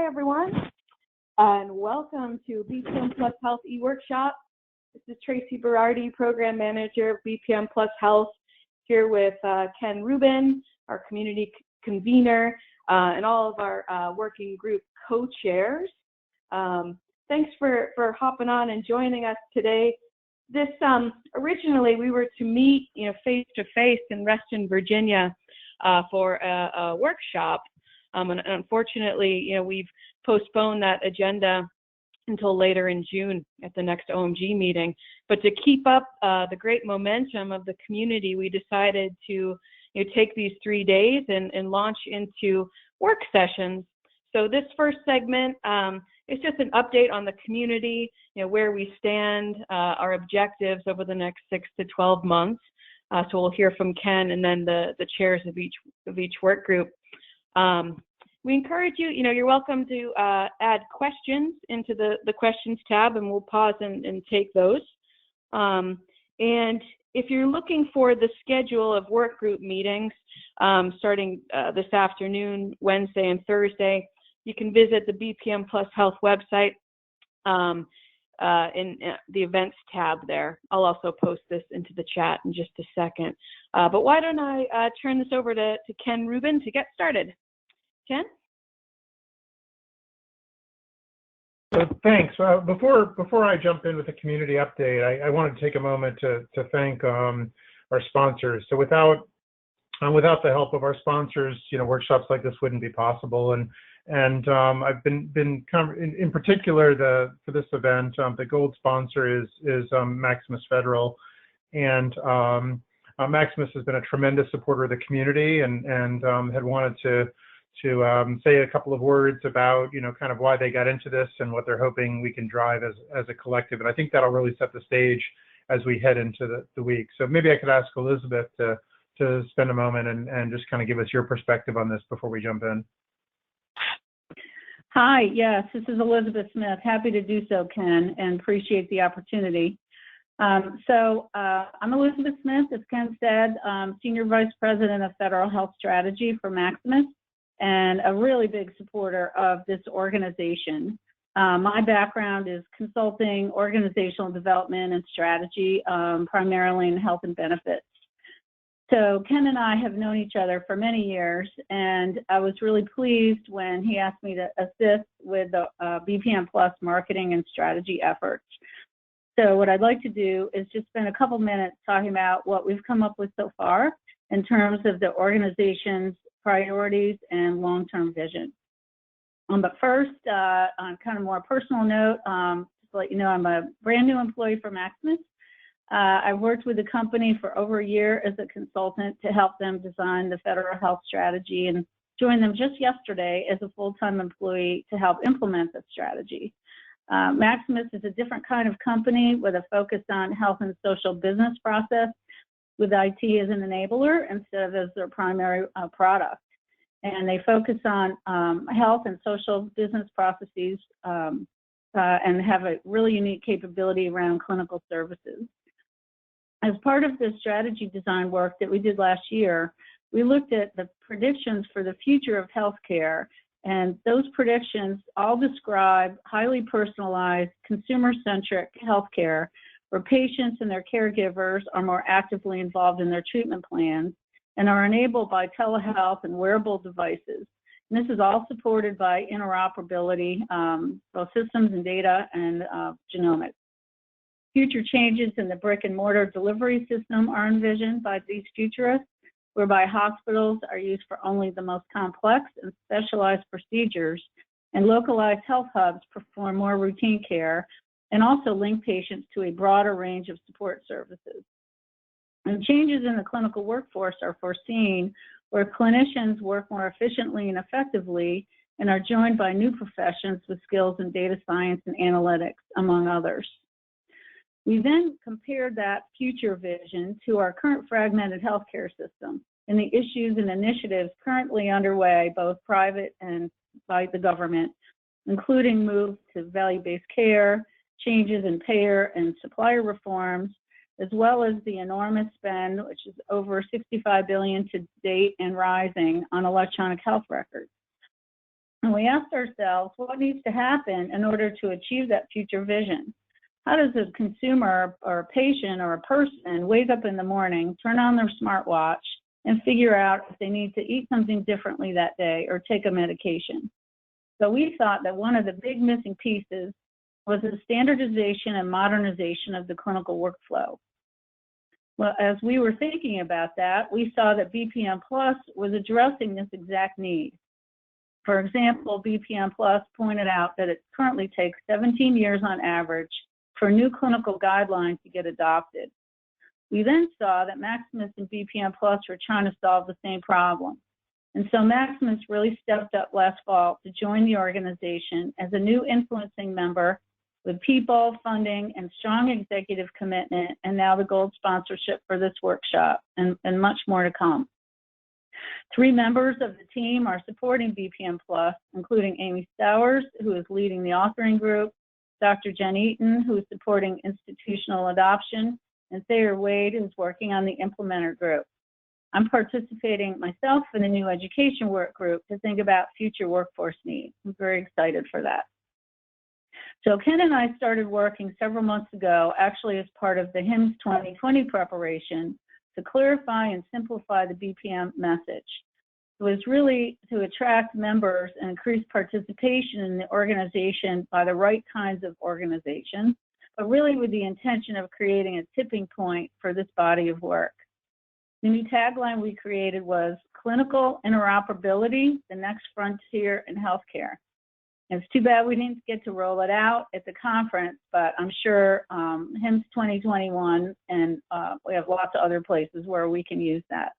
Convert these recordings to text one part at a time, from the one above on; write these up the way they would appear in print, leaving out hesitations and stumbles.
everyone, and welcome to BPM+Health e-workshop. This is Tracy Berardi, Program Manager of BPM+Health, here with Ken Rubin, our community convener, and all of our working group co-chairs. Thanks for hopping on and joining us today. This originally we were to meet, face to face in Reston, Virginia, for a workshop. And unfortunately, we've postponed that agenda until later in June at the next OMG meeting. But to keep up the great momentum of the community, we decided to take these 3 days and launch into work sessions. So this first segment is just an update on the community, where we stand, our objectives over the next 6 to 12 months. So we'll hear from Ken and then the chairs of each work group. We encourage you, you're welcome to add questions into the questions tab, and we'll pause and take those. And if you're looking for the schedule of work group meetings starting this afternoon, Wednesday and Thursday, you can visit the BPM+Health website in the events tab there. I'll also post this into the chat in just a second. But why don't I turn this over to Ken Rubin to get started. Ken? So thanks. Before I jump in with the community update, I wanted to take a moment to thank our sponsors. So without the help of our sponsors, workshops like this wouldn't be possible. And I've been kind of, in particular, for this event, the gold sponsor is Maximus Federal, and Maximus has been a tremendous supporter of the community, and had wanted to say a couple of words about kind of why they got into this and what they're hoping we can drive as a collective. And I think that'll really set the stage as we head into the week. So maybe I could ask Elizabeth to spend a moment and just kind of give us your perspective on this before we jump in. Hi, yes, this is Elizabeth Smith. Happy to do so, Ken, and appreciate the opportunity. I'm Elizabeth Smith, as Ken said, Senior Vice President of Federal Health Strategy for Maximus, and a really big supporter of this organization. My background is consulting, organizational development, and strategy, primarily in health and benefits. So Ken and I have known each other for many years, and I was really pleased when he asked me to assist with the BPM+ marketing and strategy efforts. So what I'd like to do is just spend a couple minutes talking about what we've come up with so far in terms of the organization's priorities and long-term vision. But first, on kind of more personal note, just to let you know, I'm a brand new employee for Maximus. I've worked with the company for over a year as a consultant to help them design the federal health strategy, and joined them just yesterday as a full-time employee to help implement the strategy. Maximus is a different kind of company with a focus on health and social business process, with IT as an enabler instead of as their primary product. And they focus on health and social business processes and have a really unique capability around clinical services. As part of the strategy design work that we did last year, we looked at the predictions for the future of healthcare, and those predictions all describe highly personalized, consumer-centric healthcare where patients and their caregivers are more actively involved in their treatment plans and are enabled by telehealth and wearable devices. And this is all supported by interoperability, both systems and data and genomics. Future changes in the brick and mortar delivery system are envisioned by these futurists, whereby hospitals are used for only the most complex and specialized procedures, and localized health hubs perform more routine care and also link patients to a broader range of support services. And changes in the clinical workforce are foreseen, where clinicians work more efficiently and effectively and are joined by new professions with skills in data science and analytics, among others. We then compared that future vision to our current fragmented healthcare system and the issues and initiatives currently underway, both private and by the government, including moves to value-based care, changes in payer and supplier reforms, as well as the enormous spend, which is over $65 billion to date and rising, on electronic health records. And we asked ourselves, what needs to happen in order to achieve that future vision? How does a consumer or a patient or a person wake up in the morning, turn on their smartwatch, and figure out if they need to eat something differently that day or take a medication? So we thought that one of the big missing pieces was the standardization and modernization of the clinical workflow. Well, as we were thinking about that, we saw that BPM Plus was addressing this exact need. For example, BPM Plus pointed out that it currently takes 17 years on average for new clinical guidelines to get adopted. We then saw that Maximus and BPM Plus were trying to solve the same problem. And so Maximus really stepped up last fall to join the organization as a new influencing member with people, funding, and strong executive commitment, and now the gold sponsorship for this workshop, and much more to come. 3 members of the team are supporting BPM Plus, including Amy Stowers, who is leading the authoring group, Dr. Jen Eaton, who is supporting institutional adoption, and Thayer Wade, who's working on the implementer group. I'm participating myself in the new education work group to think about future workforce needs. I'm very excited for that. So Ken and I started working several months ago, actually as part of the HIMSS 2020 preparation, to clarify and simplify the BPM message. It was really to attract members and increase participation in the organization by the right kinds of organizations, but really with the intention of creating a tipping point for this body of work. The new tagline we created was clinical interoperability, the next frontier in healthcare. It's too bad we didn't get to roll it out at the conference, but I'm sure HIMSS 2021 and we have lots of other places where we can use that.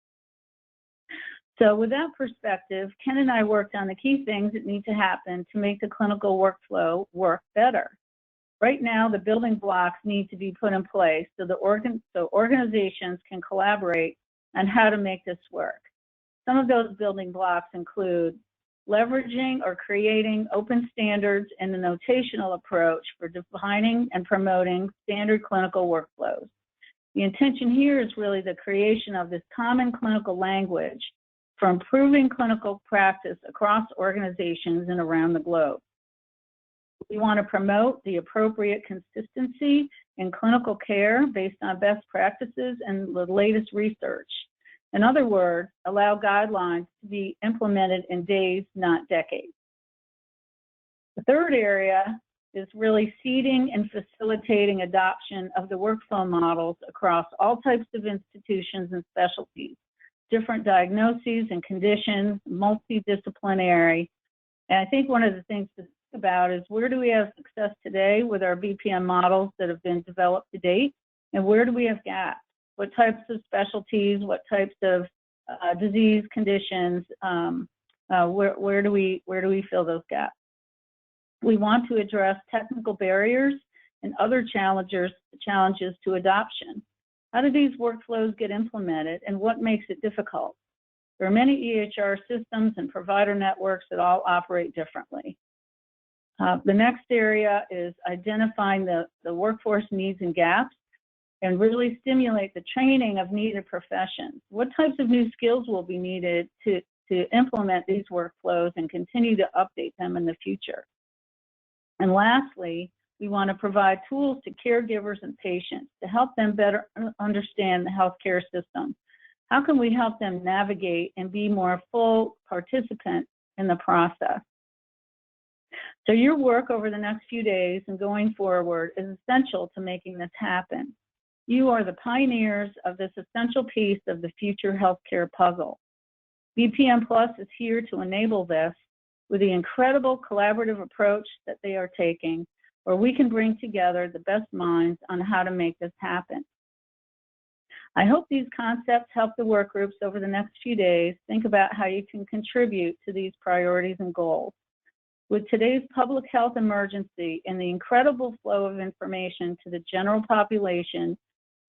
So with that perspective, Ken and I worked on the key things that need to happen to make the clinical workflow work better. Right now, the building blocks need to be put in place so organizations can collaborate on how to make this work. Some of those building blocks include leveraging or creating open standards and a notational approach for defining and promoting standard clinical workflows. The intention here is really the creation of this common clinical language for improving clinical practice across organizations and around the globe. We want to promote the appropriate consistency in clinical care based on best practices and the latest research. In other words, allow guidelines to be implemented in days, not decades. The third area is really seeding and facilitating adoption of the workflow models across all types of institutions and specialties, different diagnoses and conditions, multidisciplinary. And I think one of the things to think about is where do we have success today with our BPM models that have been developed to date, and where do we have gaps? What types of specialties, what types of disease conditions, where do we fill those gaps? We want to address technical barriers and other challenges to adoption. How do these workflows get implemented, and what makes it difficult? There are many EHR systems and provider networks that all operate differently. The next area is identifying the workforce needs and gaps, and really stimulate the training of needed professions. What types of new skills will be needed to implement these workflows and continue to update them in the future? And lastly, we want to provide tools to caregivers and patients to help them better understand the healthcare system. How can we help them navigate and be more full participants in the process? So your work over the next few days and going forward is essential to making this happen. You are the pioneers of this essential piece of the future healthcare puzzle. BPM Plus is here to enable this with the incredible collaborative approach that they are taking, where we can bring together the best minds on how to make this happen. I hope these concepts help the work groups over the next few days think about how you can contribute to these priorities and goals. With today's public health emergency and the incredible flow of information to the general population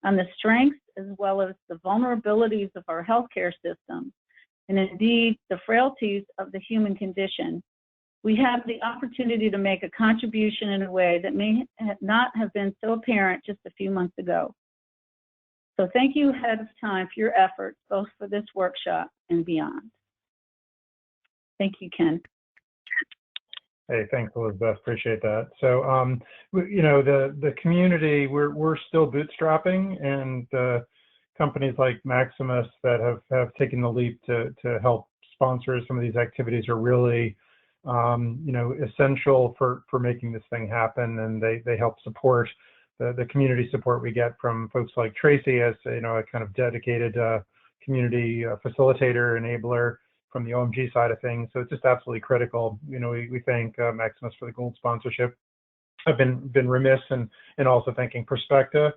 on the strengths as well as the vulnerabilities of our healthcare system, and indeed the frailties of the human condition, we have the opportunity to make a contribution in a way that may not have been so apparent just a few months ago. So thank you ahead of time for your efforts, both for this workshop and beyond. Thank you, Ken. Hey, thanks, Elizabeth. Appreciate that. So, the community, we're still bootstrapping, and companies like Maximus that have taken the leap to help sponsor some of these activities are really, essential for making this thing happen, and they help support the community support we get from folks like Tracy as a kind of dedicated community facilitator, enabler from the OMG side of things. So it's just absolutely critical. We thank Maximus for the gold sponsorship. I've been remiss in also thanking Perspecta.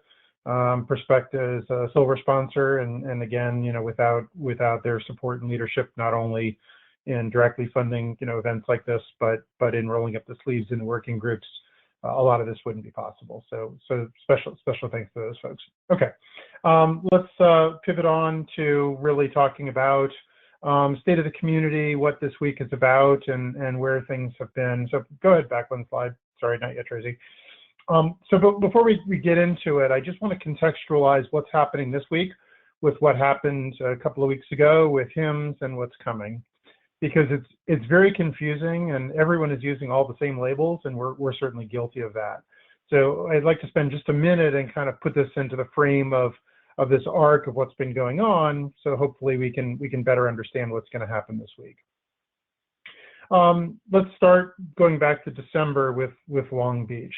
Perspecta is a silver sponsor, and again, without their support and leadership, not only in directly funding events like this, but in rolling up the sleeves in the working groups, a lot of this wouldn't be possible. So special thanks to those folks. Okay, let's pivot on to really talking about state of the community, what this week is about, and where things have been. So go ahead, back one slide. Sorry, not yet, Tracy. So before we get into it, I just want to contextualize what's happening this week with what happened a couple of weeks ago with HIMSS and what's coming, because it's very confusing and everyone is using all the same labels, and we're certainly guilty of that. So I'd like to spend just a minute and kind of put this into the frame of this arc of what's been going on, so hopefully we can better understand what's going to happen this week. Let's start going back to December with Long Beach.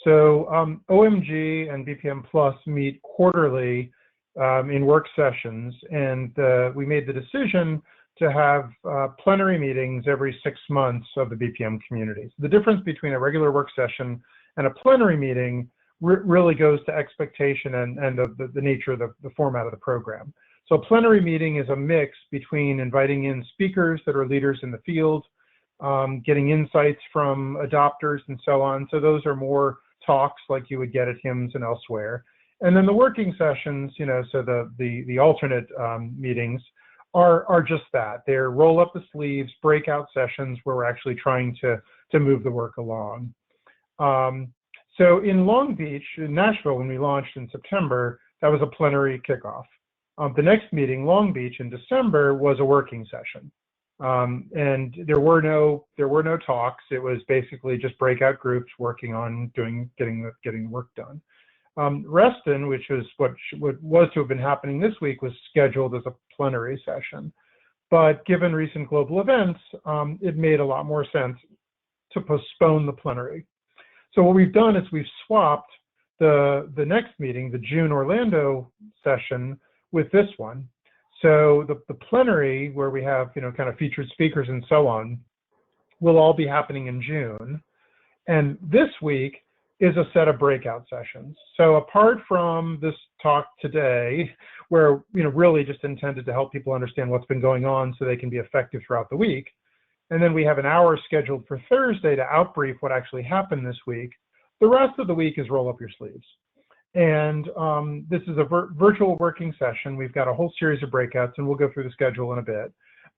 So OMG and BPM+ meet quarterly in work sessions, and we made the decision to have plenary meetings every 6 months of the BPM community. So the difference between a regular work session and a plenary meeting really goes to expectation and the nature of the format of the program. So a plenary meeting is a mix between inviting in speakers that are leaders in the field, getting insights from adopters and so on. So those are more talks like you would get at HIMSS and elsewhere. And then the working sessions, so the alternate meetings are just that. They're roll up the sleeves, breakout sessions where we're actually trying to move the work along. So in Long Beach, in Nashville, when we launched in September, that was a plenary kickoff. The next meeting, Long Beach, in December, was a working session, and there were no talks. It was basically just breakout groups working on getting the work done. Reston, which was what was to have been happening this week, was scheduled as a plenary session, but given recent global events, it made a lot more sense to postpone the plenary. So what we've done is we've swapped the next meeting, the June Orlando session, with this one. So the plenary, where we have kind of featured speakers and so on, will all be happening in June. And this week is a set of breakout sessions. So apart from this talk today, where really just intended to help people understand what's been going on so they can be effective throughout the week, and then we have an hour scheduled for Thursday to outbrief what actually happened this week. The rest of the week is roll up your sleeves. And this is a virtual working session. We've got a whole series of breakouts, and we'll go through the schedule in a bit.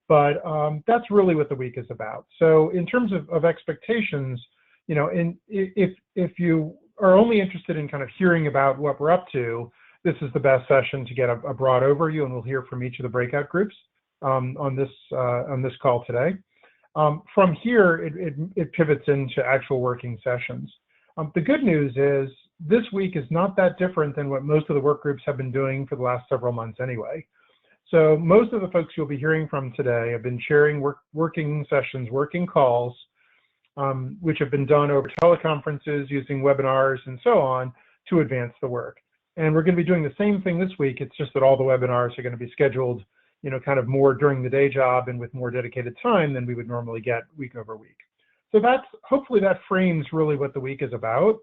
But that's really what the week is about. So in terms of expectations, if you are only interested in kind of hearing about what we're up to, this is the best session to get a broad overview, and we'll hear from each of the breakout groups on this call today. From here, it pivots into actual working sessions. The good news is this week is not that different than what most of the work groups have been doing for the last several months anyway. So most of the folks you'll be hearing from today have been sharing working sessions, working calls, which have been done over teleconferences, using webinars and so on to advance the work. And we're going to be doing the same thing this week. It's just that all the webinars are going to be scheduled kind of more during the day job and with more dedicated time than we would normally get week over week. So hopefully that frames really what the week is about,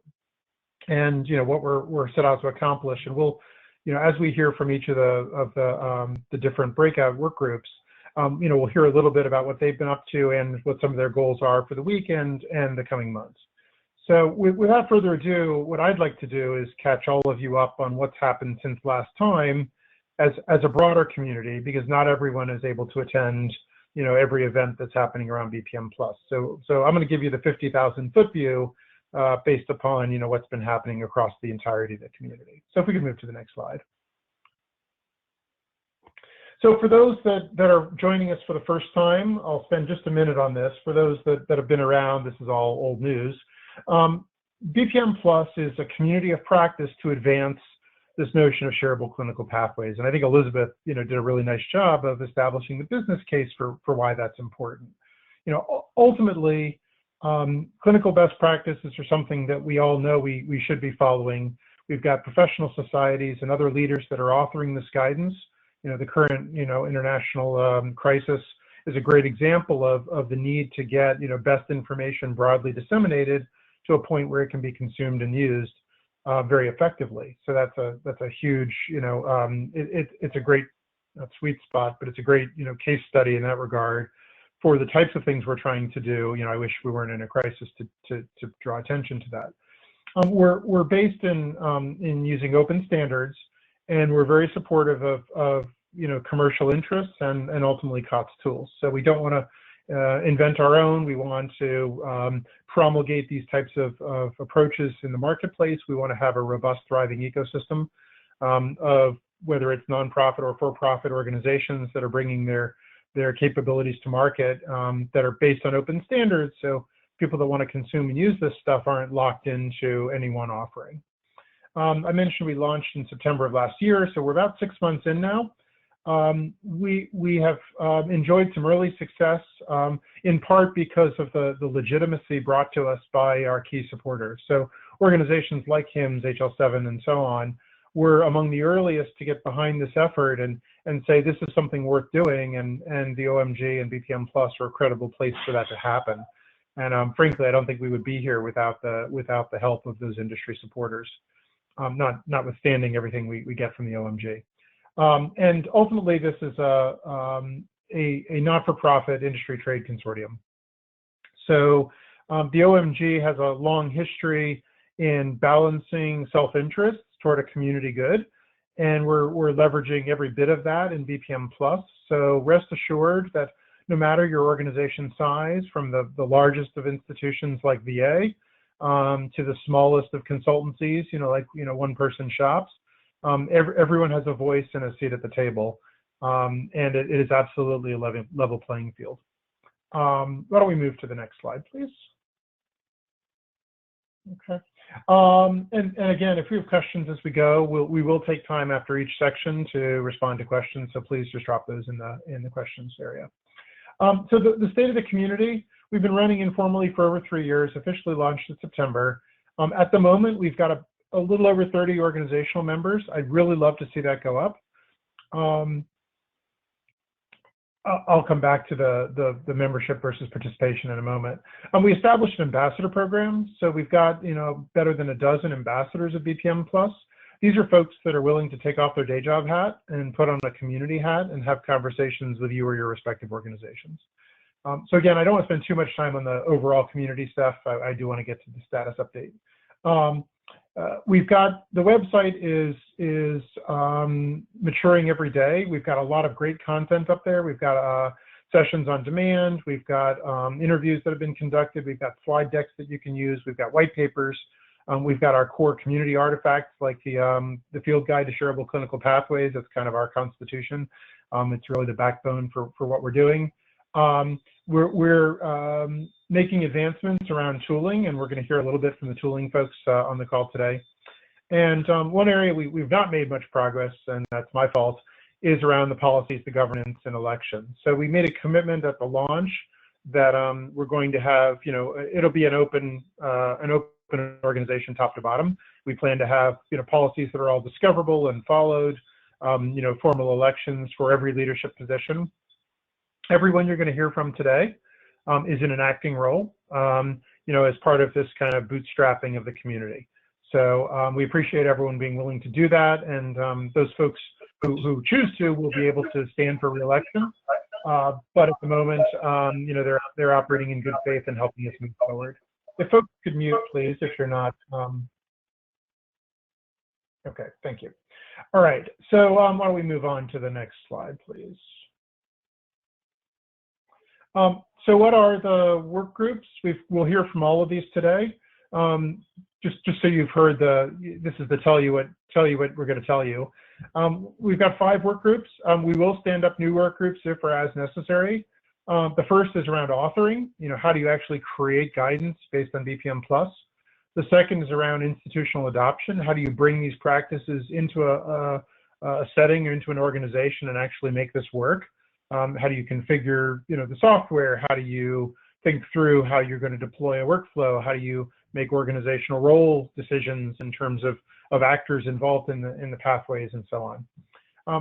and what we're set out to accomplish. And we'll, as we hear from each of the different breakout work groups, we'll hear a little bit about what they've been up to and what some of their goals are for the weekend and the coming months. So without further ado, what I'd like to do is catch all of you up on what's happened since last time as a broader community, because not everyone is able to attend every event that's happening around BPM+. So I'm going to give you the 50,000-foot view based upon what's been happening across the entirety of the community. So if we could move to the next slide. So for those that are joining us for the first time, I'll spend just a minute on this. For those that have been around, this is all old news. BPM Plus is a community of practice to advance this notion of shareable clinical pathways. And I think Elizabeth, did a really nice job of establishing the business case for why that's important. Ultimately, clinical best practices are something that we all know we should be following. We've got professional societies and other leaders that are authoring this guidance. The current, international crisis is a great example of the need to get, best information broadly disseminated to a point where it can be consumed and used very effectively. So that's a huge, it's a great, not sweet spot, but it's a great, case study in that regard for the types of things we're trying to do. I wish we weren't in a crisis to draw attention to that. We're based in using open standards, and we're very supportive of commercial interests and ultimately COTS tools. So we don't want to invent our own. We want to promulgate these types of approaches in the marketplace. We want to have a robust, thriving ecosystem of whether it's nonprofit or for-profit organizations that are bringing their capabilities to market that are based on open standards. So people that want to consume and use this stuff aren't locked into any one offering. I mentioned we launched in September of last year, so we're about 6 months in now. We have enjoyed some early success, in part because of the legitimacy brought to us by our key supporters. So organizations like HIMSS, HL7, and so on were among the earliest to get behind this effort and say this is something worth doing, and the OMG and BPM Plus are a credible place for that to happen. And frankly, I don't think we would be here without the help of those industry supporters, notwithstanding everything we get from the OMG. And ultimately, this is a not-for-profit industry trade consortium. So the OMG has a long history in balancing self-interest toward a community good, and we're leveraging every bit of that in BPM Plus. So rest assured that no matter your organization size, from the largest of institutions like VA to the smallest of consultancies, one-person shops, everyone has a voice and a seat at the table, and it is absolutely a level playing field. Why don't we move to the next slide, please? Okay. And again, if we have questions as we go, we will take time after each section to respond to questions. So please just drop those in the questions area. So the state of the community, we've been running informally for over 3 years, officially launched in September. At the moment, we've got a little over 30 organizational members. I'd really love to see that go up. I'll come back to the membership versus participation in a moment. We established an ambassador program, so we've got better than a dozen ambassadors of BPM Plus. These are folks that are willing to take off their day job hat and put on a community hat and have conversations with you or your respective organizations. So again, I don't want to spend too much time on the overall community stuff. I do want to get to the status update. We've got, the website is maturing every day. We've got a lot of great content up there. We've got sessions on demand. We've got interviews that have been conducted. We've got slide decks that you can use. We've got white papers. We've got our core community artifacts like the Field Guide to Shareable Clinical Pathways. That's kind of our constitution. It's really the backbone for what we're doing. We're making advancements around tooling, and we're going to hear a little bit from the tooling folks on the call today. And one area we've not made much progress, and that's my fault, is around the policies, the governance, and elections. So we made a commitment at the launch that we're going to have, it'll be an open organization top to bottom. We plan to have, policies that are all discoverable and followed, formal elections for every leadership position. Everyone you're going to hear from today is in an acting role, as part of this kind of bootstrapping of the community. So we appreciate everyone being willing to do that, and those folks who choose to will be able to stand for re-election. But at the moment, they're operating in good faith and helping us move forward. If folks could mute, please, if you're not. Okay, thank you. All right, so why don't we move on to the next slide, please? So what are the work groups? We'll hear from all of these today. Just so you've heard this is the tell you what we're going to tell you. We've got 5 work groups. We will stand up new work groups if or as necessary. The first is around authoring. How do you actually create guidance based on BPM+? The second is around institutional adoption. How do you bring these practices into a setting or into an organization and actually make this work? How do you configure, the software? How do you think through how you're going to deploy a workflow? How do you make organizational role decisions in terms of actors involved in the pathways and so on?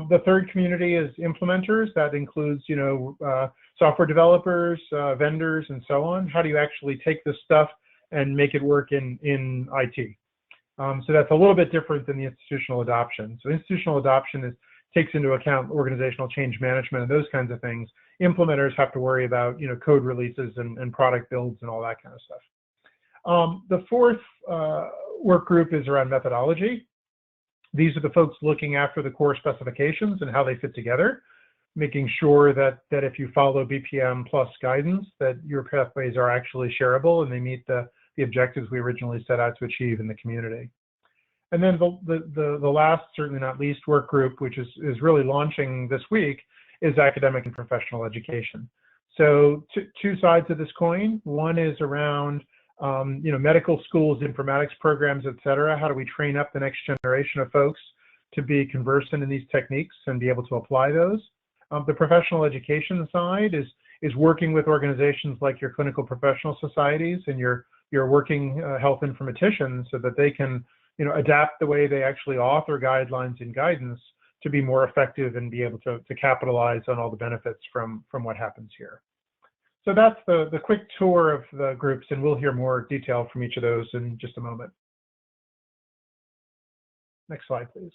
The third community is implementers. That includes, software developers, vendors, and so on. How do you actually take this stuff and make it work in IT? So that's a little bit different than the institutional adoption. So institutional adoption takes into account organizational change management and those kinds of things. Implementers have to worry about code releases and product builds and all that kind of stuff. The fourth work group is around methodology. These are the folks looking after the core specifications and how they fit together, making sure that if you follow BPM+ guidance, that your pathways are actually shareable and they meet the objectives we originally set out to achieve in the community. And then the last, certainly not least, work group, which is really launching this week, is academic and professional education. So two sides of this coin. One is around medical schools, informatics programs, et cetera. How do we train up the next generation of folks to be conversant in these techniques and be able to apply those? The professional education side is working with organizations like your clinical professional societies and your working health informaticians so that they can adapt the way they actually author guidelines and guidance to be more effective and be able to capitalize on all the benefits from what happens here. So that's the quick tour of the groups, and we'll hear more detail from each of those in just a moment. Next slide, please.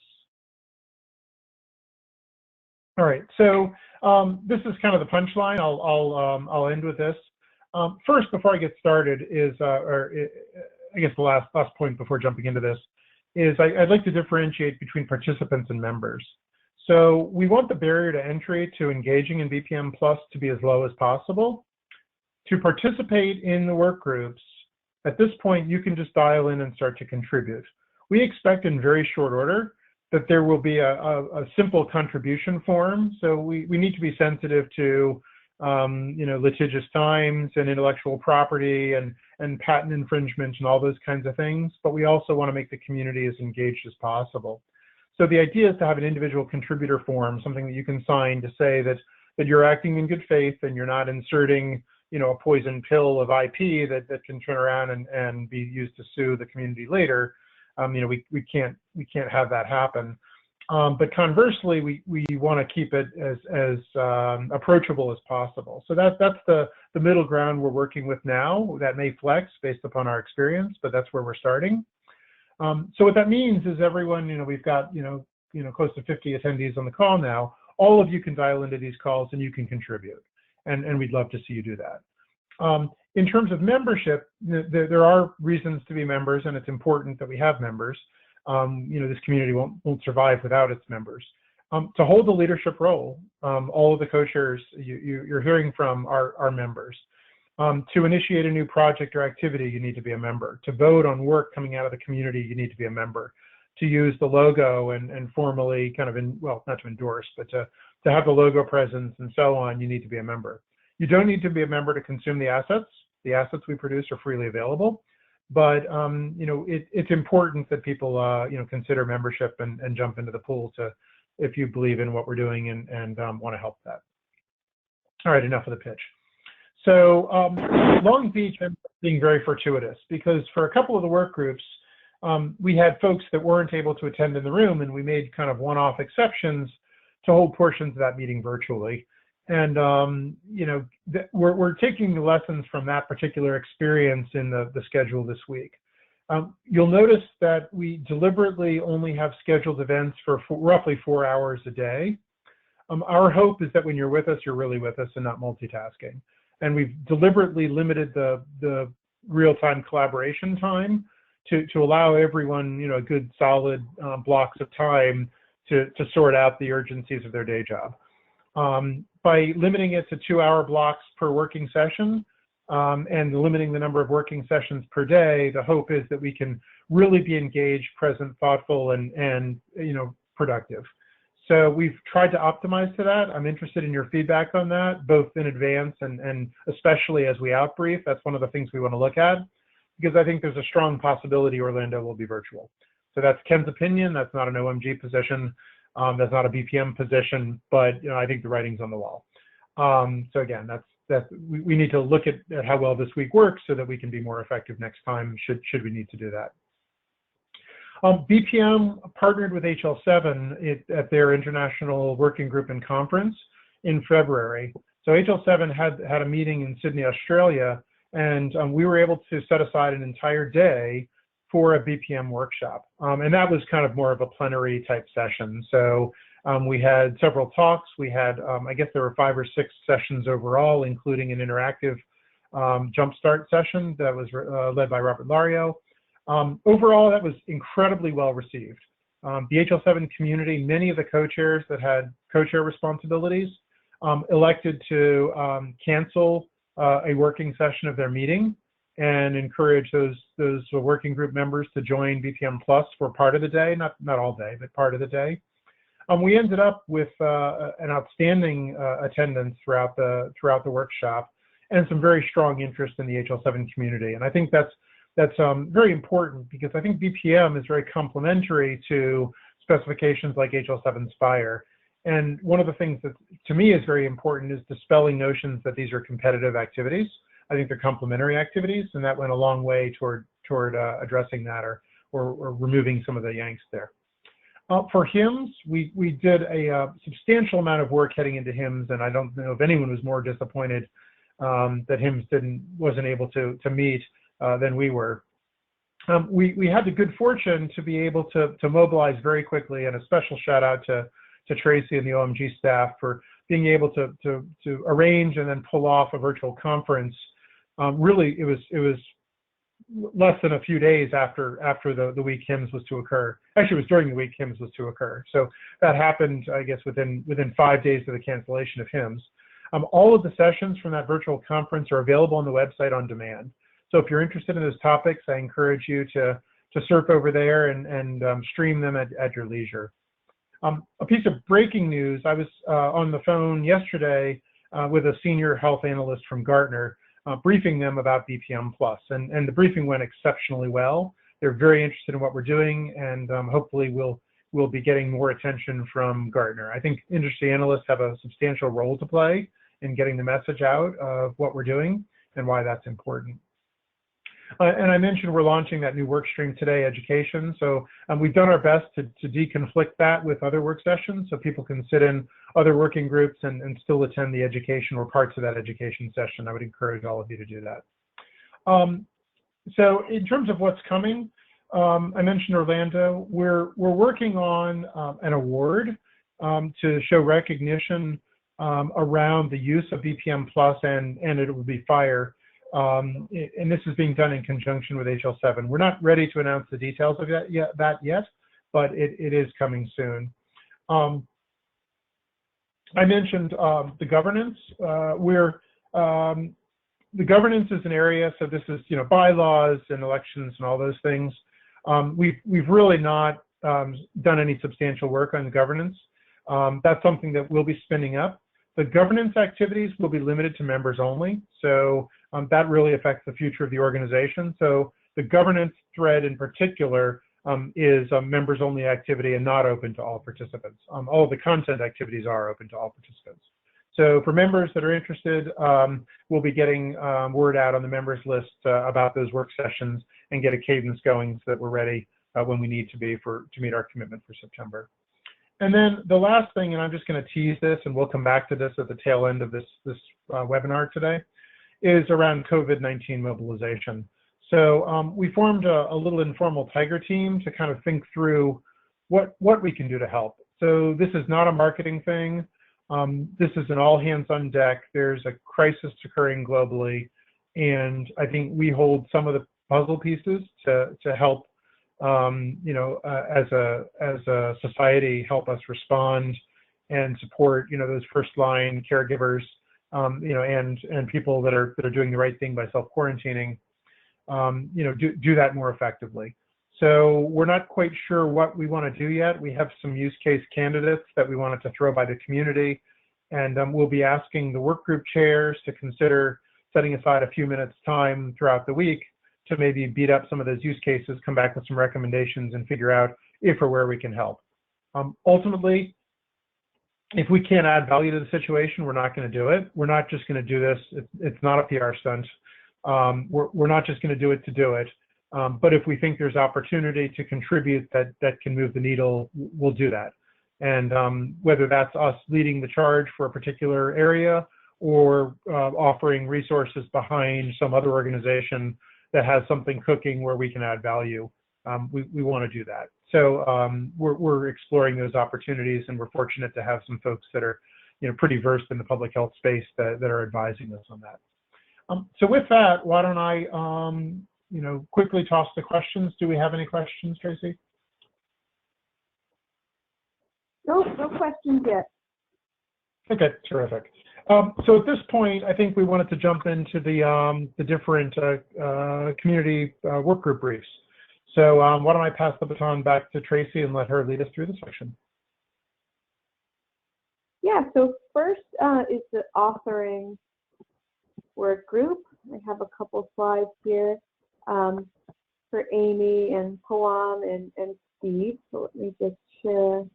All right, so this is kind of the punchline. I'll end with this. First, before I get started, I guess the last point before jumping into this is I'd like to differentiate between participants and members. So we want the barrier to entry to engaging in BPM+ to be as low as possible. To participate in the work groups, at this point, you can just dial in and start to contribute. We expect in very short order that there will be a simple contribution form. So we need to be sensitive to litigious times and intellectual property and patent infringement and all those kinds of things. But we also want to make the community as engaged as possible. So the idea is to have an individual contributor form, something that you can sign to say that you're acting in good faith and you're not inserting a poison pill of IP that can turn around and be used to sue the community later. We can't have that happen. But conversely, we want to keep it as approachable as possible. So that's the middle ground we're working with now. That may flex based upon our experience, but that's where we're starting. So what that means is everyone, we've got close to 50 attendees on the call now. All of you can dial into these calls and you can contribute, and we'd love to see you do that. In terms of membership, there are reasons to be members, and it's important that we have members. This community won't survive without its members. To hold the leadership role, all of the co-chairs you're hearing from are members. To initiate a new project or activity, you need to be a member. To vote on work coming out of the community, you need to be a member. To use the logo and formally kind of, not to endorse, but to have the logo presence and so on, you need to be a member. You don't need to be a member to consume the assets. The assets we produce are freely available. But it's important that people consider membership and jump into the pool if you believe in what we're doing and want to help that. All right, enough of the pitch. So Long Beach ends up being very fortuitous because for a couple of the work groups, we had folks that weren't able to attend in the room, and we made kind of one-off exceptions to hold portions of that meeting virtually. And we're taking the lessons from that particular experience in the schedule this week. You'll notice that we deliberately only have scheduled events for roughly 4 hours a day. Our hope is that when you're with us, you're really with us and not multitasking. And we've deliberately limited the real-time collaboration time to allow everyone, a good solid blocks of time to sort out the urgencies of their day job. By limiting it to 2-hour blocks per working session and limiting the number of working sessions per day, the hope is that we can really be engaged, present, thoughtful, and productive. So we've tried to optimize to that. I'm interested in your feedback on that, both in advance and especially as we outbrief. That's one of the things we want to look at, because I think there's a strong possibility Orlando will be virtual. So that's Ken's opinion. That's not an OMG position. That's not a BPM position, but I think the writing's on the wall. So again, we need to look at how well this week works so that we can be more effective next time should we need to do that. BPM partnered with HL7 at their International Working Group and Conference in February. So HL7 had a meeting in Sydney, Australia, and we were able to set aside an entire day for a BPM workshop. And that was kind of more of a plenary type session. So we had several talks. We had, I guess there were 5 or 6 sessions overall, including an interactive jumpstart session that was led by Robert Lario. Overall, that was incredibly well received. The HL7 community, many of the co-chairs that had co-chair responsibilities elected to cancel a working session of their meeting and encourage those working group members to join BPM Plus for part of the day, not all day, but part of the day. We ended up with an outstanding attendance throughout the workshop and some very strong interest in the HL7 community. And I think that's very important, because I think BPM is very complementary to specifications like HL7 Spire. And one of the things that to me is very important is dispelling notions that these are competitive activities. I think they're complementary activities, and that went a long way toward addressing that or removing some of the yanks there. For HIMSS, we did a substantial amount of work heading into HIMSS, and I don't know if anyone was more disappointed that HIMSS wasn't able to meet than we were. We had the good fortune to be able to mobilize very quickly, and a special shout out to Tracy and the OMG staff for being able to arrange and then pull off a virtual conference. Really, it was less than a few days after the week HIMSS was to occur. Actually, it was during the week HIMSS was to occur. So that happened, I guess, within 5 days of the cancellation of HIMSS. All of the sessions from that virtual conference are available on the website on demand. So if you're interested in those topics, I encourage you to surf over there and stream them at your leisure. A piece of breaking news: I was on the phone yesterday with a senior health analyst from Gartner, briefing them about BPM+, and the briefing went exceptionally well. They're very interested in what we're doing, and hopefully we'll be getting more attention from Gartner. I think industry analysts have a substantial role to play in getting the message out of what we're doing and why that's important. And I mentioned we're launching that new work stream today, education. So we've done our best to deconflict that with other work sessions so people can sit in other working groups and still attend the education or parts of that education session. I would encourage all of you to do that. So in terms of what's coming, I mentioned Orlando. We're working on an award to show recognition around the use of BPM+ and it will be FIRE. And this is being done in conjunction with HL7. We're not ready to announce the details of that yet, but it is coming soon. I mentioned the governance. The governance is an area, so this is bylaws and elections and all those things. We've really not done any substantial work on governance. That's something that we'll be spinning up. The governance activities will be limited to members only, so that really affects the future of the organization. So the governance thread in particular is a members-only activity and not open to all participants. All of the content activities are open to all participants. So for members that are interested, we'll be getting word out on the members list about those work sessions and get a cadence going so that we're ready when we need to be to meet our commitment for September. And then the last thing, and I'm just going to tease this, and we'll come back to this at the tail end of this webinar today, is around COVID-19 mobilization. So we formed a little informal Tiger team to kind of think through what we can do to help. So this is not a marketing thing. This is an all hands on deck. There's a crisis occurring globally, and I think we hold some of the puzzle pieces to help as a society, help us respond and support, those first line caregivers, and people that are doing the right thing by self-quarantining, do that more effectively. So we're not quite sure what we want to do yet. We have some use case candidates that we wanted to throw by the community, and we'll be asking the work group chairs to consider setting aside a few minutes time throughout the week to maybe beat up some of those use cases, come back with some recommendations, and figure out if or where we can help. Ultimately, if we can't add value to the situation, we're not going to do it. We're not just going to do this. It's not a PR stunt. We're not just going to do it to do it. But if we think there's opportunity to contribute that can move the needle, we'll do that. And whether that's us leading the charge for a particular area or offering resources behind some other organization that has something cooking where we can add value, we want to do that. So we're exploring those opportunities, and we're fortunate to have some folks that are, pretty versed in the public health space that are advising us on that. So with that, why don't I, quickly toss the questions. Do we have any questions, Tracy? No questions yet. Okay, terrific. So at this point, I think we wanted to jump into the different community work group briefs. So why don't I pass the baton back to Tracy and let her lead us through the section. Yeah, so first is the authoring work group. I have a couple slides here for Amy and Poam and Steve. So let me just share.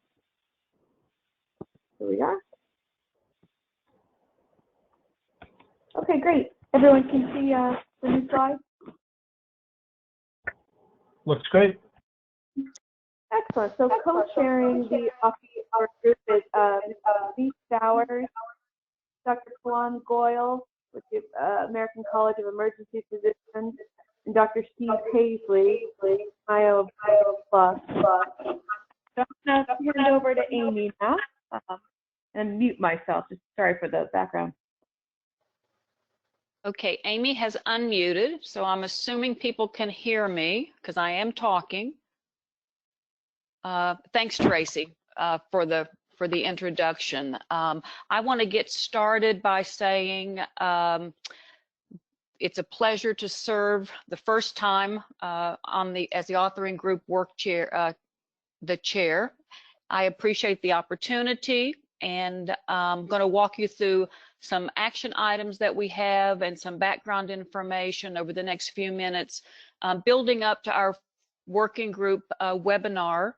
Here we are. Okay, great. Everyone can see the new slide? Looks great. Excellent. So co-chairing the work group is Steve Stowers, Dr. Kawan Goyle with the American College of Emergency Physicians, and Dr. Steve Paisley, IO+. So I'm going to turn it over to Amy now and mute myself. Just sorry for the background. Okay, Amy has unmuted, so I'm assuming people can hear me because I am talking. Thanks, Tracy, for the introduction. I want to get started by saying it's a pleasure to serve the first time as the authoring group the chair. I appreciate the opportunity, and I'm going to walk you through some action items that we have and some background information over the next few minutes, building up to our working group webinar,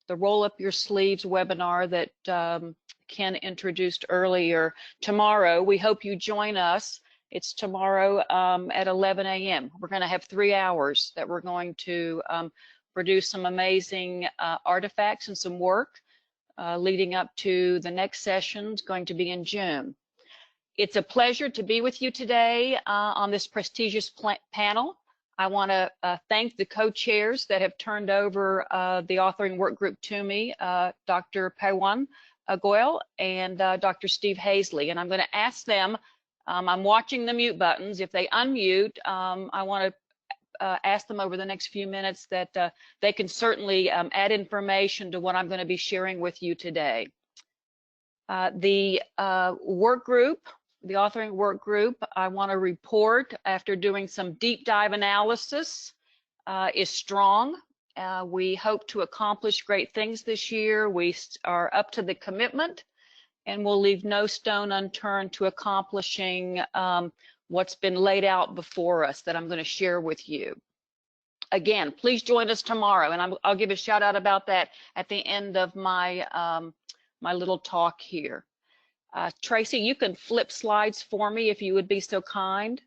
the Roll Up Your Sleeves webinar that Ken introduced earlier. Tomorrow, we hope you join us. It's tomorrow at 11 a.m. We're going to have 3 hours that we're going to produce some amazing artifacts and some work leading up to the next session, going to be in June. It's a pleasure to be with you today on this prestigious panel. I want to thank the co-chairs that have turned over the authoring work group to me, Dr. Pawan Goyle and Dr. Steve Paisley. And I'm going to ask them, I'm watching the mute buttons. If they unmute, I want to ask them over the next few minutes that they can certainly add information to what I'm going to be sharing with you today. The work group, the authoring work group, I want to report after doing some deep dive analysis is strong. We hope to accomplish great things this year. We are up to the commitment, and we'll leave no stone unturned to accomplishing what's been laid out before us that I'm going to share with you. Again, please join us tomorrow, and I'll give a shout out about that at the end of my my little talk here. Tracy, you can flip slides for me if you would be so kind.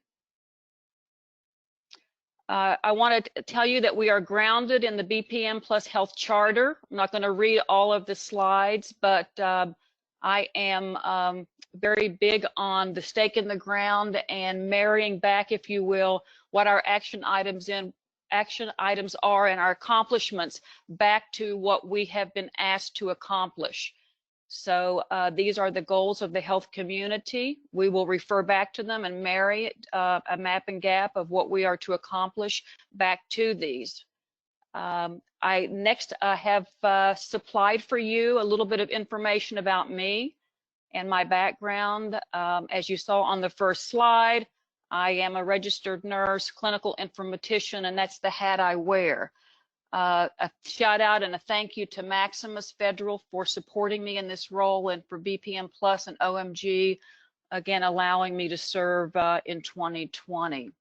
I want to tell you that we are grounded in the BPM+Health Charter. I'm not going to read all of the slides, but I am very big on the stake in the ground and marrying back, if you will, what our action items are and our accomplishments back to what we have been asked to accomplish. So these are the goals of the health community. We will refer back to them and marry a map and gap of what we are to accomplish back to these. I next have supplied for you a little bit of information about me and my background. As you saw on the first slide, I am a registered nurse, clinical informatician, and that's the hat I wear. A shout out and a thank you to Maximus Federal for supporting me in this role, and for BPM Plus and OMG, again, allowing me to serve in 2020.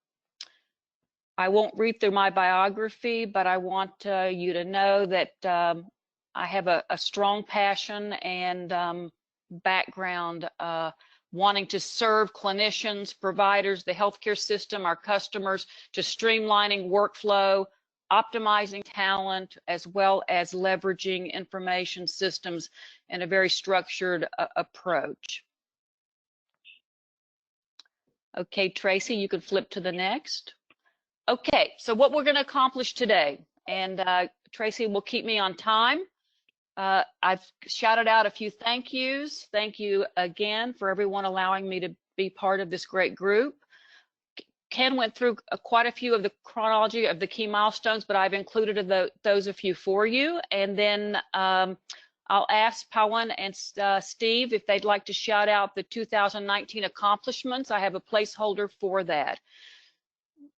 I won't read through my biography, but I want you to know that I have a strong passion and background wanting to serve clinicians, providers, the healthcare system, our customers, to streamlining workflow, optimizing talent, as well as leveraging information systems in a very structured approach. Okay, Tracy, you can flip to the next. Okay, so what we're going to accomplish today, and Tracy will keep me on time. I've shouted out a few thank yous. Thank you again for everyone allowing me to be part of this great group. Ken went through quite a few of the chronology of the key milestones, but I've included those a few for you. And then I'll ask Pawan and Steve if they'd like to shout out the 2019 accomplishments. I have a placeholder for that.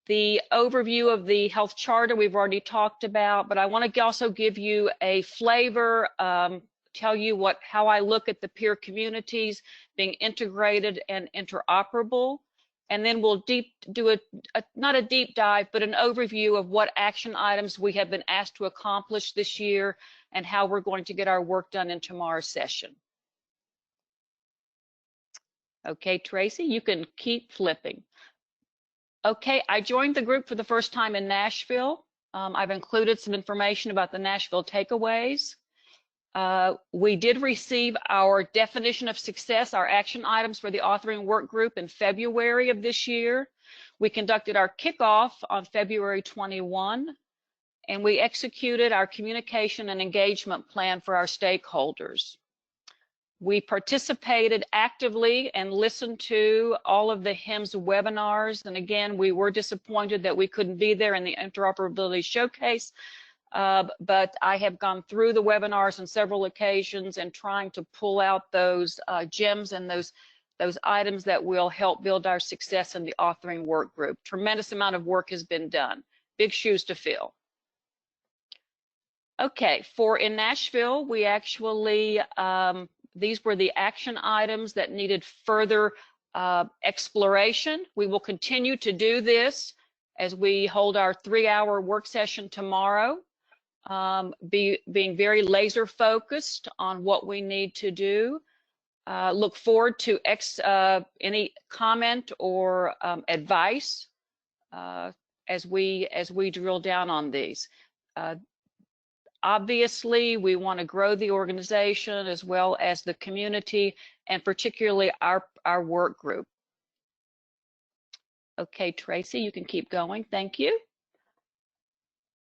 The overview of the health charter we've already talked about, but I want to also give you a flavor, tell you how I look at the peer communities being integrated and interoperable. And then we'll do not a deep dive, but an overview of what action items we have been asked to accomplish this year and how we're going to get our work done in tomorrow's session. Okay, Tracy, you can keep flipping. Okay, I joined the group for the first time in Nashville. I've included some information about the Nashville takeaways. We did receive our definition of success, our action items for the authoring work group in February of this year. We conducted our kickoff on February 21, and we executed our communication and engagement plan for our stakeholders. We participated actively and listened to all of the HIMSS webinars. And again, we were disappointed that we couldn't be there in the interoperability showcase. But I have gone through the webinars on several occasions and trying to pull out those gems and those items that will help build our success in the authoring work group. Tremendous amount of work has been done. Big shoes to fill. Okay, in Nashville, we actually, these were the action items that needed further exploration. We will continue to do this as we hold our 3-hour work session tomorrow. Being very laser focused on what we need to do. Look forward to any comment or advice as we drill down on these. Obviously, we want to grow the organization as well as the community, and particularly our work group. Okay, Tracy, you can keep going. Thank you.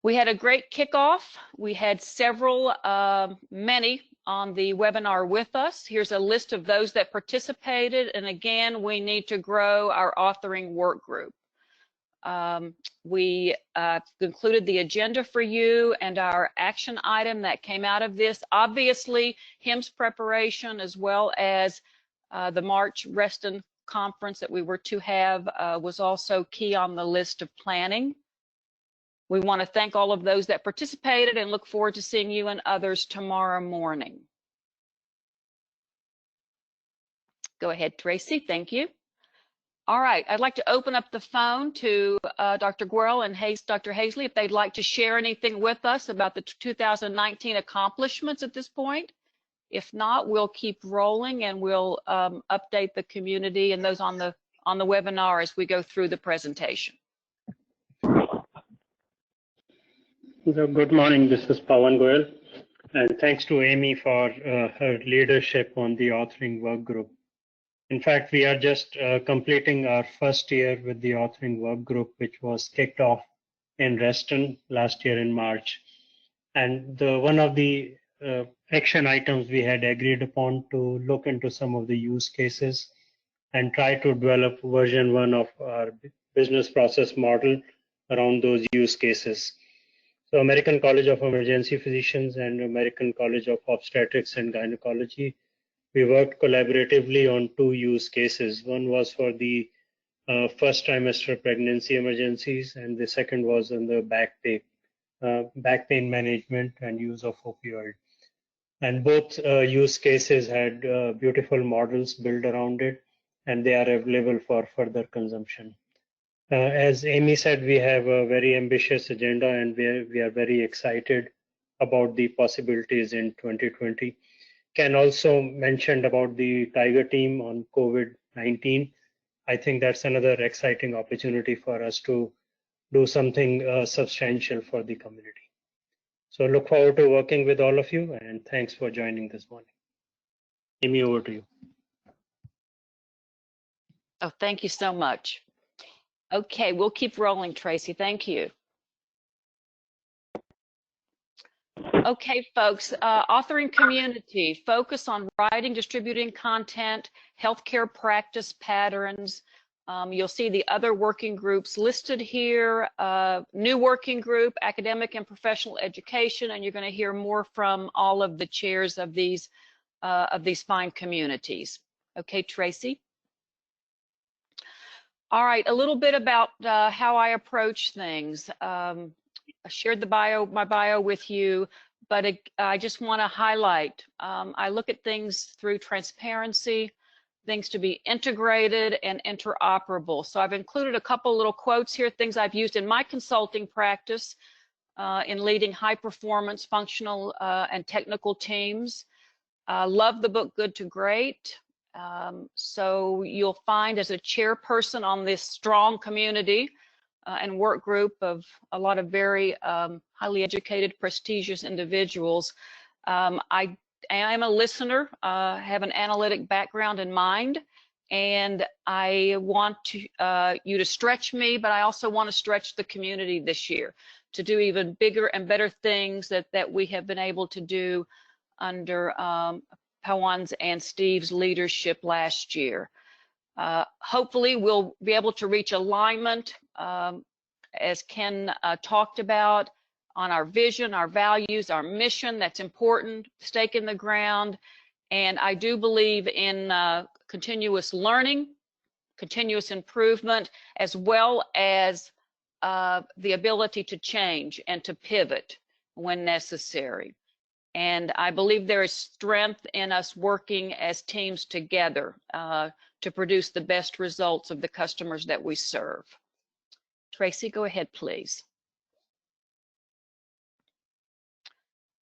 We had a great kickoff. We had many on the webinar with us. Here's a list of those that participated. And again, we need to grow our authoring work group. We concluded the agenda for you and our action item that came out of this. Obviously, HIMSS preparation as well as the March Reston conference that we were to have was also key on the list of planning. We want to thank all of those that participated and look forward to seeing you and others tomorrow morning. Go ahead, Tracy. Thank you. All right, I'd like to open up the phone to Dr. Guerrell and Dr. Hazley if they'd like to share anything with us about the 2019 accomplishments at this point. If not, we'll keep rolling and we'll update the community and those on the webinar as we go through the presentation. Good morning, this is Pawan Goyal, and thanks to Amy for her leadership on the authoring work group. In fact, we are just completing our first year with the authoring work group, which was kicked off in Reston last year in March. And one of the action items we had agreed upon to look into some of the use cases and try to develop version 1 of our business process model around those use cases. So American College of Emergency Physicians and American College of Obstetrics and Gynecology, we worked collaboratively on 2 use cases. One was for the first trimester pregnancy emergencies, and the second was on the back pay back pain management and use of opioid. And both use cases had beautiful models built around it, and they are available for further consumption. As Amy said, we have a very ambitious agenda, and we are very excited about the possibilities in 2020. Ken also mentioned about the Tiger team on COVID-19. I think that's another exciting opportunity for us to do something substantial for the community. So look forward to working with all of you, and thanks for joining this morning. Amy, over to you. Oh, thank you so much. Okay, we'll keep rolling, Tracy. Thank you. Okay, folks, authoring community, focus on writing, distributing content, healthcare practice patterns. You'll see the other working groups listed here, new working group, academic and professional education, and you're going to hear more from all of the chairs of these fine communities. Okay, Tracy. All right, a little bit about how I approach things. I shared my bio with you, but I just want to highlight, I look at things through transparency, things to be integrated and interoperable. So I've included a couple little quotes here, things I've used in my consulting practice in leading high performance functional and technical teams. Love the book Good to Great. So you'll find as a chairperson on this strong community and work group of a lot of very highly educated, prestigious individuals. I am a listener, have an analytic background in mind, and I want you to stretch me, but I also want to stretch the community this year to do even bigger and better things that we have been able to do under Pawan's and Steve's leadership last year. Hopefully we'll be able to reach alignment, as Ken talked about, on our vision, our values, our mission. That's important, stake in the ground. And I do believe in continuous learning, continuous improvement, as well as the ability to change and to pivot when necessary. And I believe there is strength in us working as teams together to produce the best results of the customers that we serve. Tracy, go ahead, please.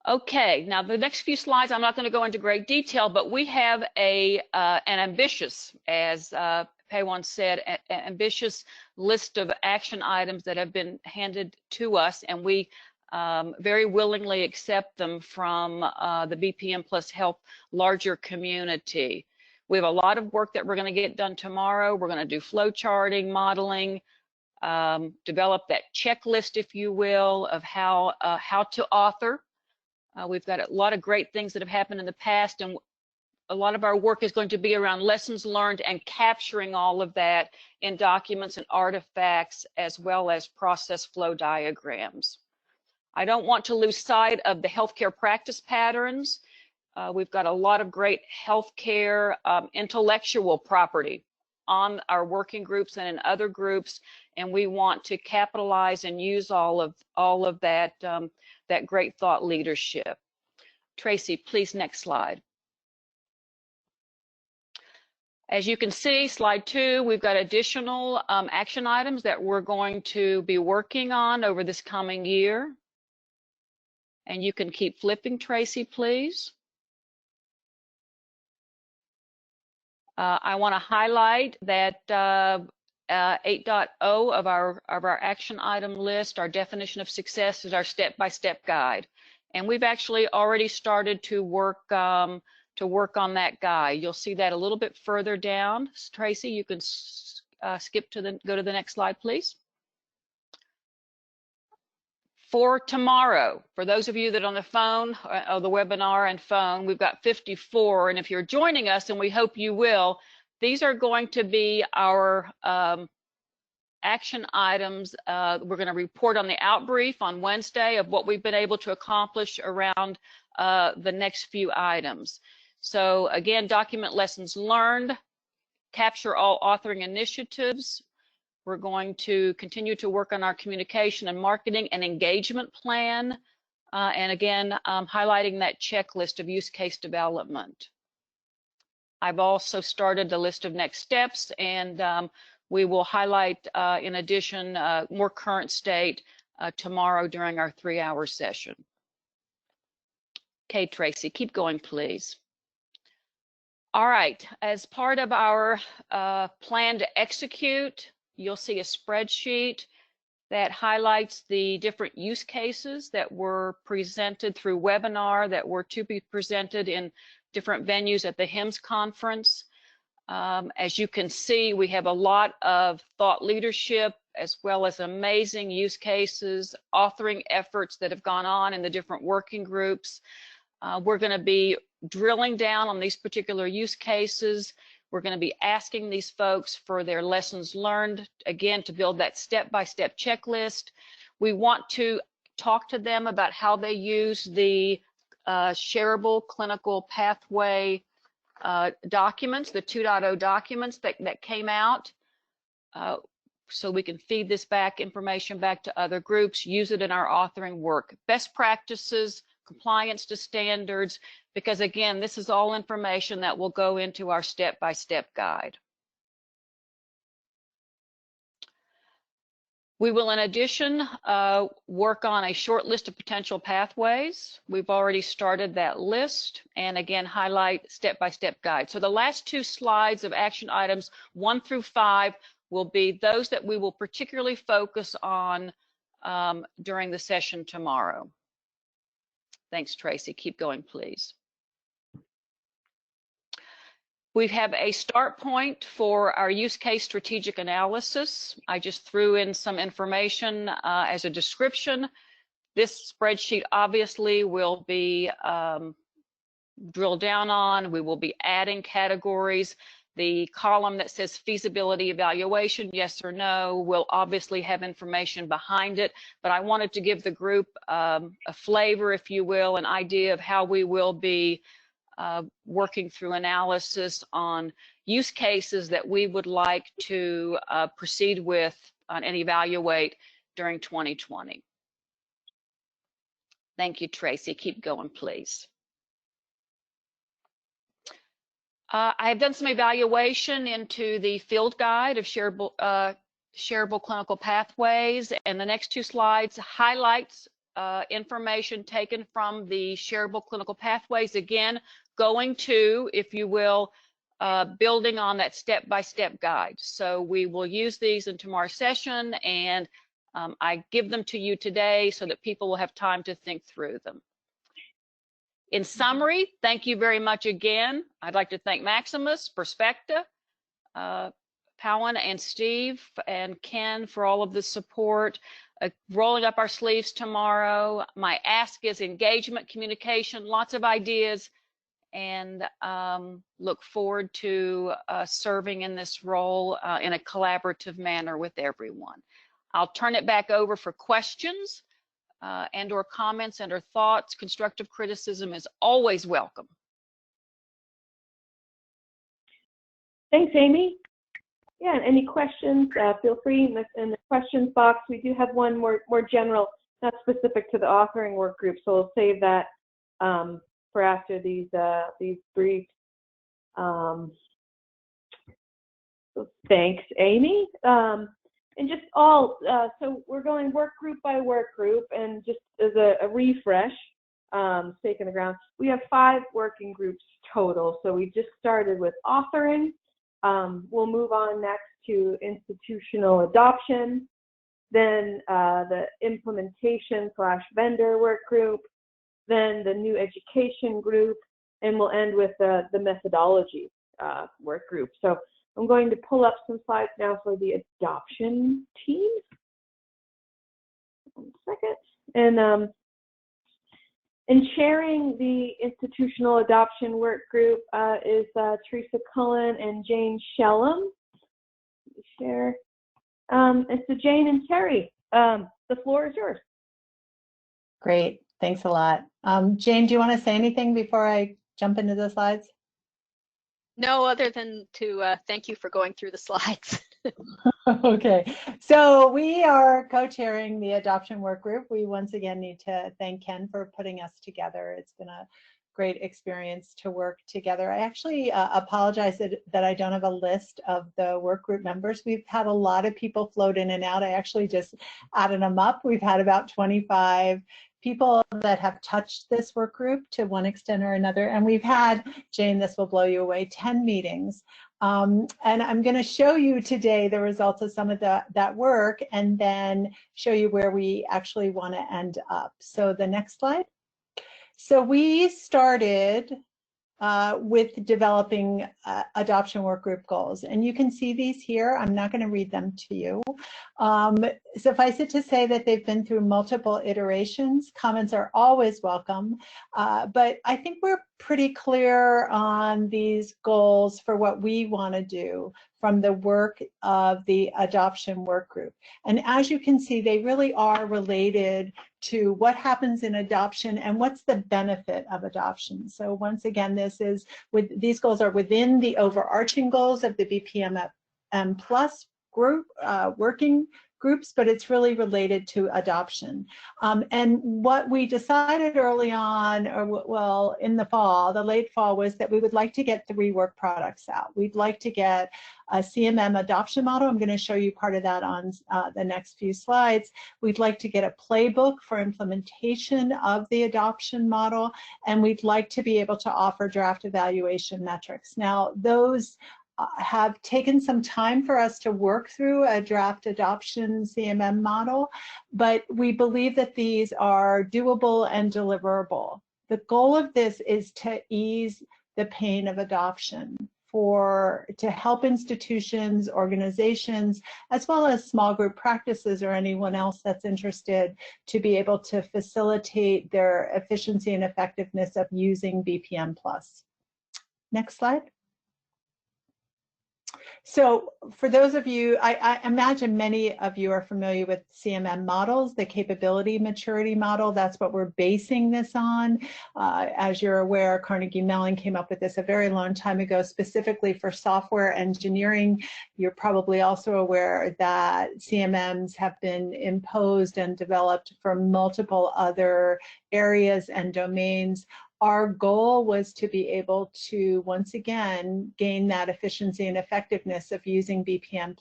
Okay, now the next few slides, I'm not going to go into great detail, but we have an ambitious, as Pawan said, an ambitious list of action items that have been handed to us, and we very willingly accept them from the BPM+Health larger community. We have a lot of work that we're going to get done tomorrow. We're going to do flow charting, modeling, develop that checklist, if you will, of how to author. We've got a lot of great things that have happened in the past, and a lot of our work is going to be around lessons learned and capturing all of that in documents and artifacts, as well as process flow diagrams. I don't want to lose sight of the healthcare practice patterns. We've got a lot of great healthcare intellectual property on our working groups and in other groups, and we want to capitalize and use all of that that great thought leadership. Tracy, please, next slide. As you can see, slide 2, we've got additional action items that we're going to be working on over this coming year. And you can keep flipping, Tracy, please. I want to highlight that 8.0 of our action item list, our definition of success, is our step-by-step guide, and we've actually already started to work on that guide. You'll see that a little bit further down. Tracy, you can go to the next slide, please. For tomorrow, for those of you that are on the phone or the webinar and phone, we've got 54, and if you're joining us, and we hope you will, these are going to be our action items. We're going to report on the outbrief on Wednesday of what we've been able to accomplish around the next few items. So again, document lessons learned, capture all authoring initiatives, We're going to continue to work on our communication and marketing and engagement plan. And again, highlighting that checklist of use case development. I've also started a list of next steps, and we will highlight, in addition, more current state tomorrow during our 3-hour session. Okay, Tracy, keep going, please. All right, as part of our plan to execute, you'll see a spreadsheet that highlights the different use cases that were presented through webinar that were to be presented in different venues at the HIMSS conference. As you can see, we have a lot of thought leadership as well as amazing use cases, authoring efforts that have gone on in the different working groups. We're going to be drilling down on these particular use cases. We're going to be asking these folks for their lessons learned, again, to build that step-by-step checklist. We want to talk to them about how they use the shareable clinical pathway documents, the 2.0 documents that came out, so we can feed this information back to other groups, use it in our authoring work. Best practices, compliance to standards, because again, this is all information that will go into our step-by-step guide. We will, in addition, work on a short list of potential pathways. We've already started that list, and again, highlight step-by-step guide. So the last 2 slides of action items 1 through 5 will be those that we will particularly focus on during the session tomorrow. Thanks, Tracy. Keep going, please. We have a start point for our use case strategic analysis. I just threw in some information as a description. This spreadsheet obviously will be drilled down on. We will be adding categories. The column that says feasibility evaluation, yes or no, will obviously have information behind it, but I wanted to give the group a flavor, if you will, an idea of how we will be working through analysis on use cases that we would like to proceed with and evaluate during 2020. Thank you, Tracy. Keep going, please. I've done some evaluation into the field guide of shareable clinical pathways, and the next 2 slides highlights information taken from the shareable clinical pathways, again, going to, if you will, building on that step-by-step guide. So we will use these in tomorrow's session, and I give them to you today so that people will have time to think through them. In summary, thank you very much again. I'd like to thank Maximus, Perspecta, Powan and Steve and Ken for all of the support. Rolling up our sleeves tomorrow. My ask is engagement, communication, lots of ideas, and look forward to serving in this role in a collaborative manner with everyone. I'll turn it back over for questions and or comments and or thoughts. Constructive criticism is always welcome. Thanks, Amy. Yeah, and any questions, feel free in the questions box. We do have one more general, not specific to the authoring work group, so we'll save that for after these briefs. So thanks, Amy. And just so we're going work group by work group, and just as a refresh, stake in the ground, we have 5 working groups total. So we just started with authoring. We'll move on next to institutional adoption, then the implementation/vendor work group, then the new education group, and we'll end with the methodology work group. So I'm going to pull up some slides now for the adoption team. 1 second. And sharing the institutional adoption work group is Teresa Cullen and Jane Shellum. Share. And so Jane and Terry, the floor is yours. Great, thanks a lot. Jane, do you want to say anything before I jump into the slides? No, other than to thank you for going through the slides. Okay, so we are co-chairing the adoption work group. We once again need to thank Ken for putting us together. It's been a great experience to work together. I actually apologize that I don't have a list of the work group members. We've had a lot of people float in and out. I actually just added them up. We've had about 25 people that have touched this work group to one extent or another. And we've had, Jane, this will blow you away, 10 meetings. And I'm going to show you today the results of some of that work and then show you where we actually want to end up. So the next slide. So we started with developing adoption workgroup goals. And you can see these here. I'm not going to read them to you. Suffice it to say that they've been through multiple iterations. Comments are always welcome. But I think we're pretty clear on these goals for what we want to do from the work of the adoption workgroup. And as you can see, they really are related to what happens in adoption and what's the benefit of adoption. So once again, these goals are within the overarching goals of the BPM+ group working groups, but it's really related to adoption. And what we decided early on, or well, in the fall, the late fall, was that we would like to get 3 work products out. We'd like to get a CMM adoption model. I'm going to show you part of that on the next few slides. We'd like to get a playbook for implementation of the adoption model, and we'd like to be able to offer draft evaluation metrics. Now, those have taken some time for us to work through a draft adoption CMM model, but we believe that these are doable and deliverable. The goal of this is to ease the pain of adoption, to help institutions, organizations, as well as small group practices or anyone else that's interested to be able to facilitate their efficiency and effectiveness of using BPM+. Next slide. So for those of you, I imagine many of you are familiar with CMM models, the capability maturity model. That's what we're basing this on. As you're aware, Carnegie Mellon came up with this a very long time ago, specifically for software engineering. You're probably also aware that CMMs have been imposed and developed for multiple other areas and domains. Our goal was to be able to, once again, gain that efficiency and effectiveness of using BPM+.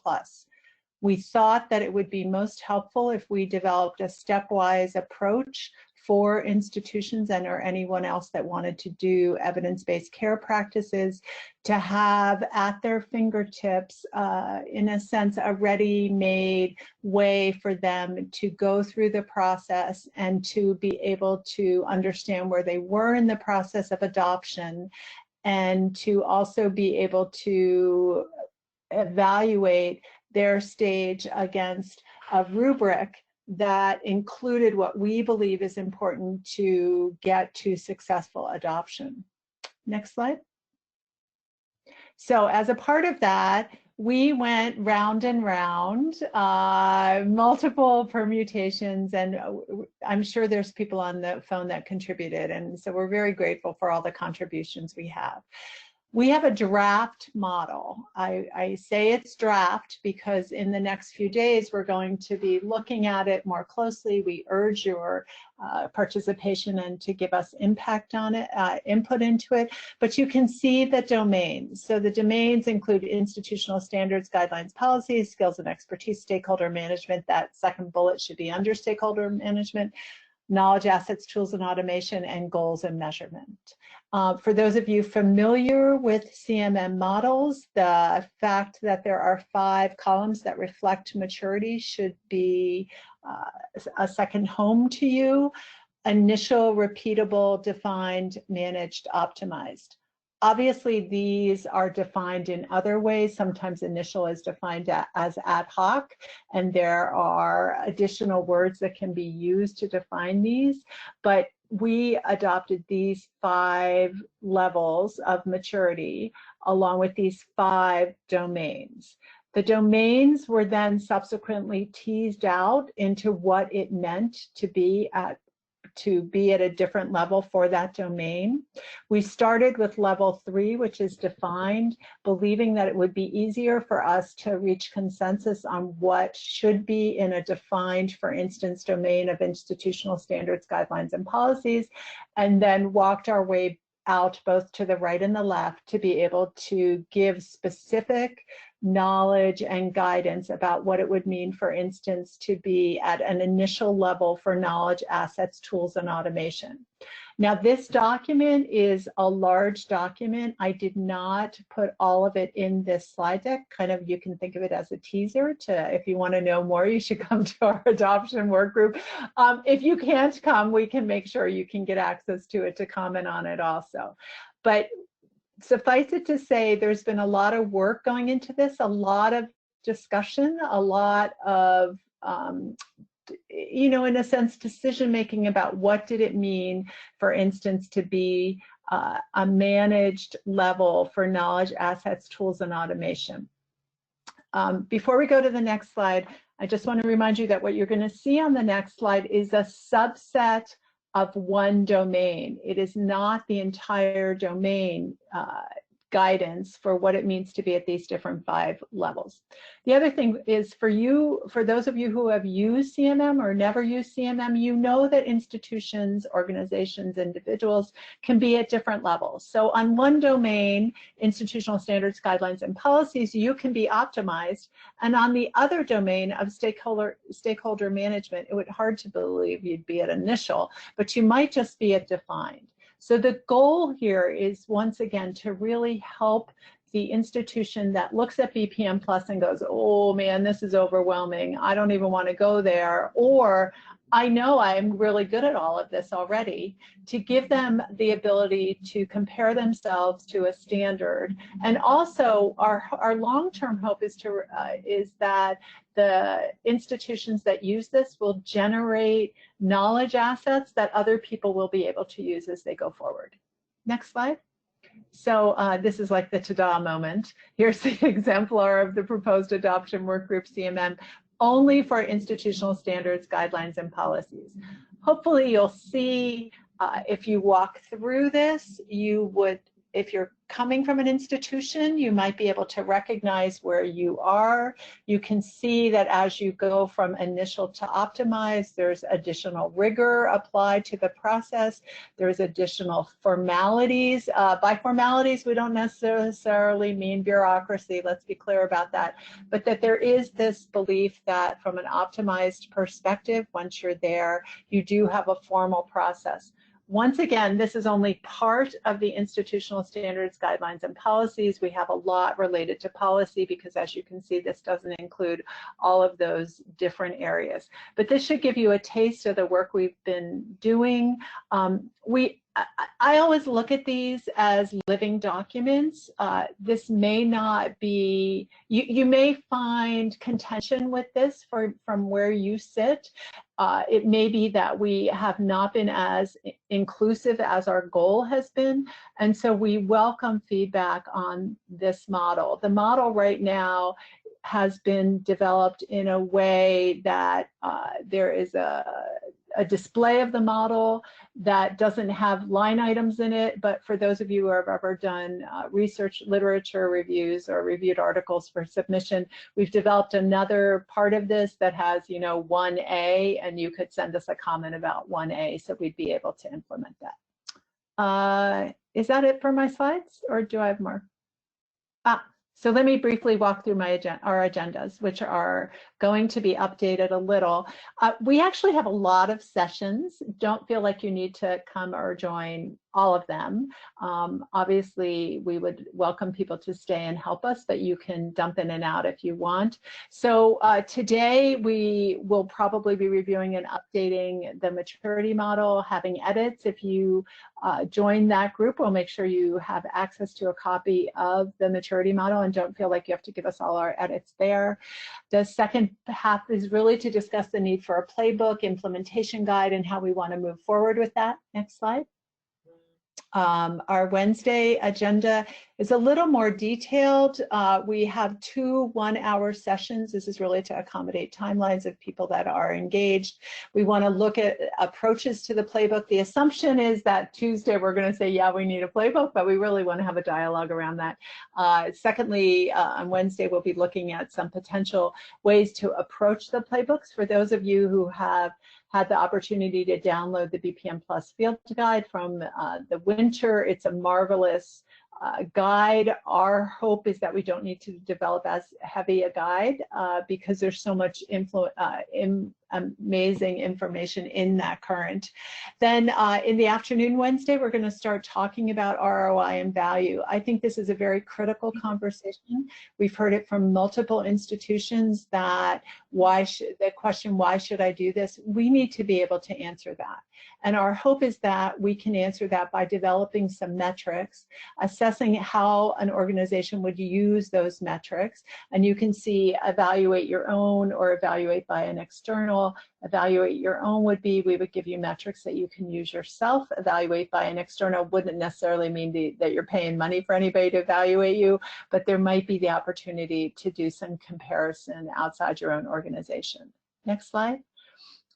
We thought that it would be most helpful if we developed a stepwise approach for institutions and or anyone else that wanted to do evidence-based care practices to have at their fingertips, in a sense, a ready-made way for them to go through the process and to be able to understand where they were in the process of adoption, and to also be able to evaluate their stage against a rubric that included what we believe is important to get to successful adoption. Next slide. So as a part of that, we went round and round, multiple permutations, and I'm sure there's people on the phone that contributed, and so we're very grateful for all the contributions we have. We have a draft model. I say it's draft because in the next few days we're going to be looking at it more closely. We urge your participation and to give us impact on it, input into it. But you can see the domains. So the domains include institutional standards, guidelines, policies, skills and expertise, stakeholder management. That second bullet should be under stakeholder management. Knowledge, assets, tools, and automation, and goals and measurement. For those of you familiar with CMM models, the fact that there are 5 columns that reflect maturity should be a second home to you. Initial, repeatable, defined, managed, optimized. Obviously, these are defined in other ways. Sometimes initial is defined as ad hoc, and there are additional words that can be used to define these. But we adopted these 5 levels of maturity along with these 5 domains. The domains were then subsequently teased out into what it meant to be at to be at a different level for that domain. We started with level 3, which is defined, believing that it would be easier for us to reach consensus on what should be in a defined, for instance, domain of institutional standards, guidelines, and policies, and then walked our way out both to the right and the left to be able to give specific knowledge and guidance about what it would mean, for instance, to be at an initial level for knowledge, assets, tools, and automation. Now, this document is a large document. I did not put all of it in this slide deck. Kind of, you can think of it as a teaser to, if you want to know more, you should come to our adoption work group. If you can't come, we can make sure you can get access to it to comment on it also. But suffice it to say, there's been a lot of work going into this, a lot of discussion, a lot of, you know, in a sense, decision-making about what did it mean, for instance, to be a managed level for knowledge, assets, tools, and automation. Before we go to the next slide, I just want to remind you that what you're going to see on the next slide is a subset of one domain. It is not the entire domain guidance for what it means to be at these different 5 levels. The other thing is, for those of you who have used CMM or never used CMM, you know that institutions, organizations, individuals can be at different levels. So on one domain, institutional standards, guidelines, and policies, you can be optimized. And on the other domain of stakeholder management, it would be hard to believe you'd be at initial, but you might just be at defined. So the goal here is, once again, to really help the institution that looks at BPM Plus and goes, oh man, this is overwhelming, I don't even want to go there, or I know I'm really good at all of this already, to give them the ability to compare themselves to a standard. And also our long-term hope is that the institutions that use this will generate knowledge assets that other people will be able to use as they go forward. Next slide. So this is like the ta-da moment. Here's the exemplar of the proposed adoption workgroup CMM, only for institutional standards, guidelines, and policies. Hopefully you'll see, if you walk through this, you would, if you're coming from an institution, you might be able to recognize where you are. You can see that as you go from initial to optimize, there's additional rigor applied to the process. There's additional formalities. By formalities, we don't necessarily mean bureaucracy, let's be clear about that, but that there is this belief that from an optimized perspective, once you're there, you do have a formal process. Once again, this is only part of the institutional standards, guidelines, and policies. We have a lot related to policy because, as you can see, this doesn't include all of those different areas. But this should give you a taste of the work we've been doing. I always look at these as living documents. This may not be, you may find contention with this from where you sit. It may be that we have not been as inclusive as our goal has been, and so we welcome feedback on this model. The model right now has been developed in a way that there is a display of the model that doesn't have line items in it, but for those of you who have ever done research literature reviews or reviewed articles for submission, we've developed another part of this that has, you know, 1A, and you could send us a comment about 1A, so we'd be able to implement that. Is that it for my slides, or do I have more? So let me briefly walk through our agendas, which are going to be updated a little. We actually have a lot of sessions. Don't feel like you need to come or join all of them. Obviously, we would welcome people to stay and help us, but you can dump in and out if you want. So today we will probably be reviewing and updating the maturity model, having edits. If you join that group, we'll make sure you have access to a copy of the maturity model and don't feel like you have to give us all our edits there. The second half is really to discuss the need for a playbook, implementation guide, and how we want to move forward with that. Next slide. Our Wednesday agenda is a little more detailed. We have 2 one-hour sessions. This is really to accommodate timelines of people that are engaged. We want to look at approaches to the playbook. The assumption is that Tuesday we're going to say, yeah, we need a playbook, but we really want to have a dialogue around that. Secondly, on Wednesday, we'll be looking at some potential ways to approach the playbooks. For those of you who have had the opportunity to download the BPM+ field guide from the winter, it's a marvelous guide. Our hope is that we don't need to develop as heavy a guide because there's so much amazing information in that current. Then in the afternoon Wednesday, we're going to start talking about ROI and value. I think this is a very critical conversation. We've heard it from multiple institutions that the question, why should I do this? We need to be able to answer that. And our hope is that we can answer that by developing some metrics, assessing how an organization would use those metrics. And you can see evaluate your own or evaluate by an external. Evaluate your own would be, we would give you metrics that you can use yourself. Evaluate by an external wouldn't necessarily mean that you're paying money for anybody to evaluate you, but there might be the opportunity to do some comparison outside your own organization. Next slide.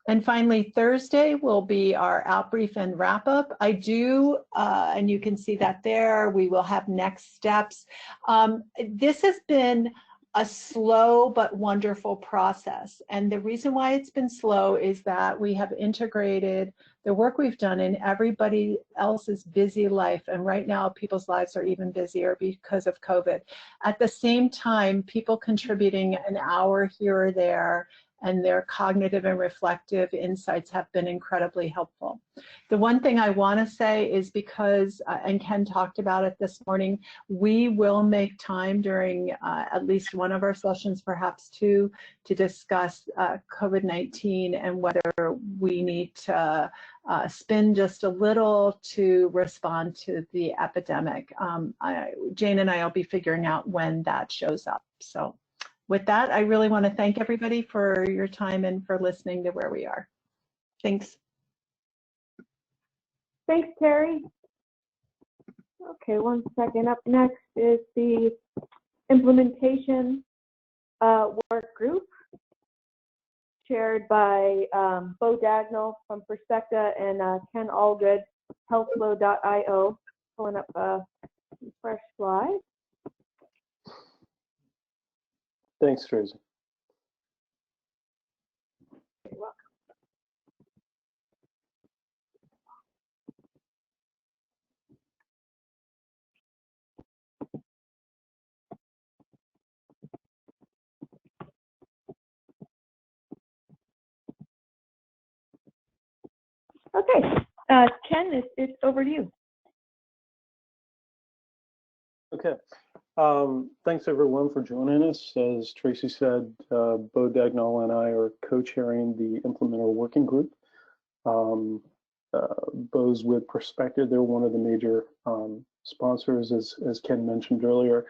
And finally, Thursday will be our outbrief and wrap up. I do, and you can see that there, we will have next steps. This has been a slow but wonderful process. And the reason why it's been slow is that we have integrated the work we've done in everybody else's busy life. And right now, people's lives are even busier because of COVID. At the same time, people contributing an hour here or there, and their cognitive and reflective insights have been incredibly helpful. The one thing I want to say is because, and Ken talked about it this morning, we will make time during at least one of our sessions, perhaps 2, to discuss COVID-19 and whether we need to spin just a little to respond to the epidemic. Jane and I will be figuring out when that shows up. So with that, I really want to thank everybody for your time and for listening to where we are. Thanks. Thanks, Terry. Okay, one second. Up next is the implementation work group chaired by Bo Dagnall from Perspecta and Ken Allgood, healthflow.io. Pulling up a fresh slide. Thanks, Tracy. You're welcome. Okay, Ken, it's over to you. Okay. Thanks everyone for joining us. As Tracy said, Bo Dagnall and I are co-chairing the Implementer Working Group. Bo's with Perspective. They're one of the major sponsors, as Ken mentioned earlier,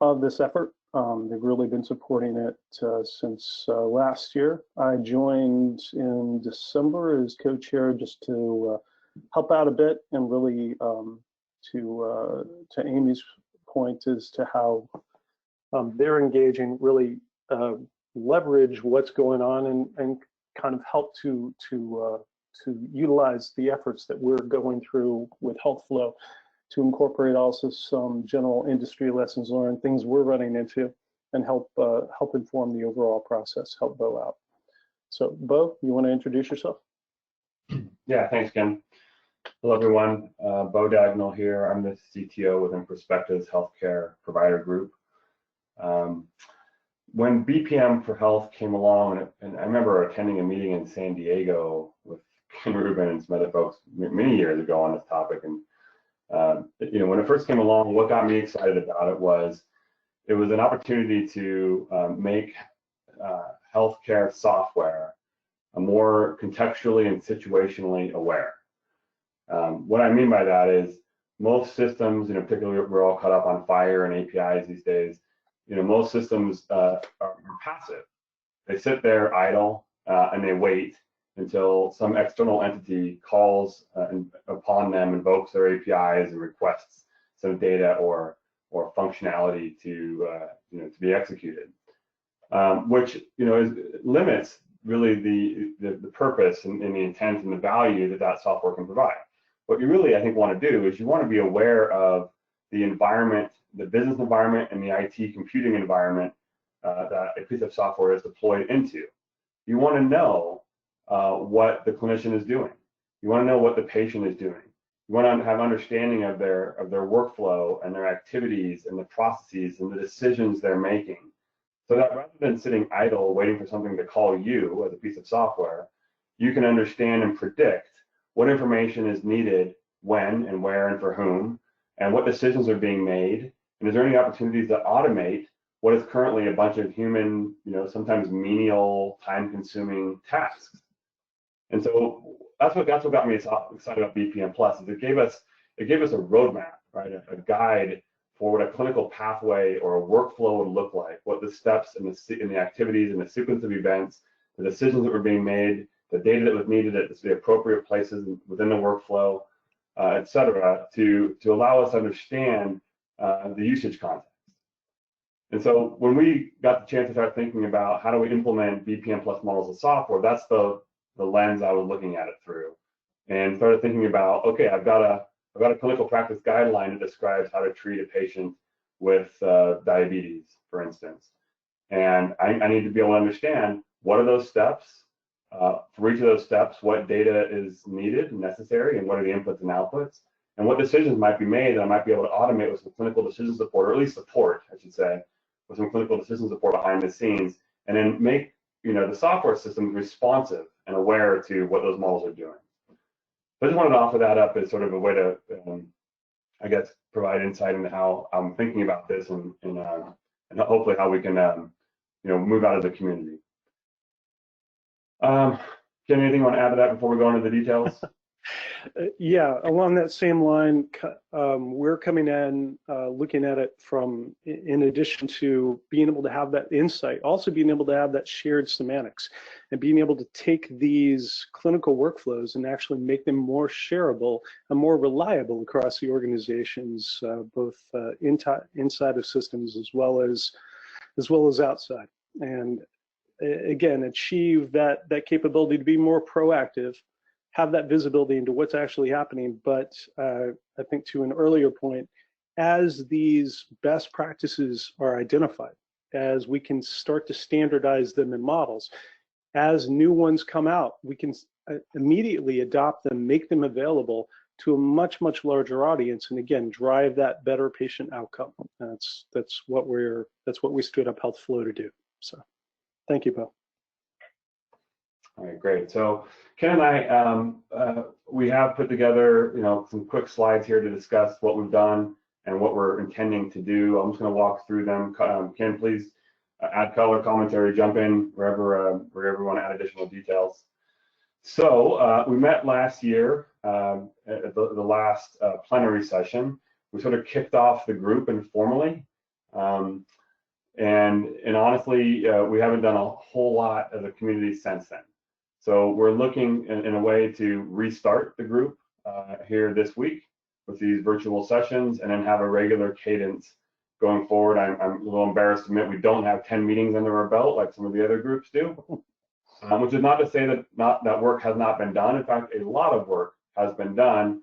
of this effort. They've really been supporting it since last year. I joined in December as co-chair just to help out a bit and really to Amy's point as to how they're engaging, really leverage what's going on and kind of help to utilize the efforts that we're going through with HealthFlow to incorporate also some general industry lessons learned, things we're running into, and help inform the overall process, help Bo out. So Bo, you want to introduce yourself? Yeah, thanks, Ken. Hello, everyone. Bo Dagnall here. I'm the CTO within Perspective's Healthcare Provider Group. When BPM+Health came along, and I remember attending a meeting in San Diego with Ken Rubin and some other folks many years ago on this topic, and when it first came along, what got me excited about it was an opportunity to make healthcare software more contextually and situationally aware. What I mean by that is most systems, particularly we're all caught up on FHIR and APIs these days, most systems are passive. They sit there idle and they wait, until some external entity calls upon them, invokes their APIs, and requests some data or functionality to to be executed, which limits really the purpose and the intent and the value that software can provide. What you really, I think, want to do is you want to be aware of the environment, the business environment, and the IT computing environment that a piece of software is deployed into. You want to know what the clinician is doing. You want to know what the patient is doing. You want to have understanding of their workflow and their activities and the processes and the decisions they're making, so that rather than sitting idle waiting for something to call you as a piece of software, you can understand and predict what information is needed, when and where and for whom, and what decisions are being made, and is there any opportunities to automate what is currently a bunch of human, sometimes menial, time-consuming tasks. And so that's what got me excited about BPM+, is it gave us a roadmap, right? A guide for what a clinical pathway or a workflow would look like, what the steps and the activities and the sequence of events, the decisions that were being made, the data that was needed at the appropriate places within the workflow, et cetera, to allow us to understand the usage context. And so when we got the chance to start thinking about how do we implement BPM+ models of software, that's the lens I was looking at it through, and started thinking about, okay, I've got a clinical practice guideline that describes how to treat a patient with diabetes, for instance. And I need to be able to understand what are those steps, for each of those steps, what data is needed and necessary, and what are the inputs and outputs, and what decisions might be made that I might be able to automate with some clinical decision support, or at least support, I should say, with some clinical decision support behind the scenes, and then make the software system responsive and aware to what those models are doing. So I just wanted to offer that up as sort of a way to, I guess, provide insight into how I'm thinking about this, and hopefully how we can, move out of the community. Ken, anything you want to add to that before we go into the details? Yeah, along that same line, we're coming in looking at it from, in addition to being able to have that insight, also being able to have that shared semantics, and being able to take these clinical workflows and actually make them more shareable and more reliable across the organizations, both inside of systems as well as outside. And again, achieve that capability to be more proactive, have that visibility into what's actually happening. But I think to an earlier point, as these best practices are identified, as we can start to standardize them in models, as new ones come out, we can immediately adopt them, make them available to a much, much larger audience, and again, drive that better patient outcome. That's what we stood up Health Flow to do. So thank you, Bill. All right, great. So Ken and I, we have put together, some quick slides here to discuss what we've done and what we're intending to do. I'm just going to walk through them. Ken, please add color, commentary, jump in wherever you want to add additional details. So we met last year at the last plenary session. We sort of kicked off the group informally. And honestly, we haven't done a whole lot as a community since then. So we're looking in a way to restart the group here this week with these virtual sessions, and then have a regular cadence going forward. I'm a little embarrassed to admit we don't have 10 meetings under our belt like some of the other groups do, which is not to say that work has not been done. In fact, a lot of work has been done.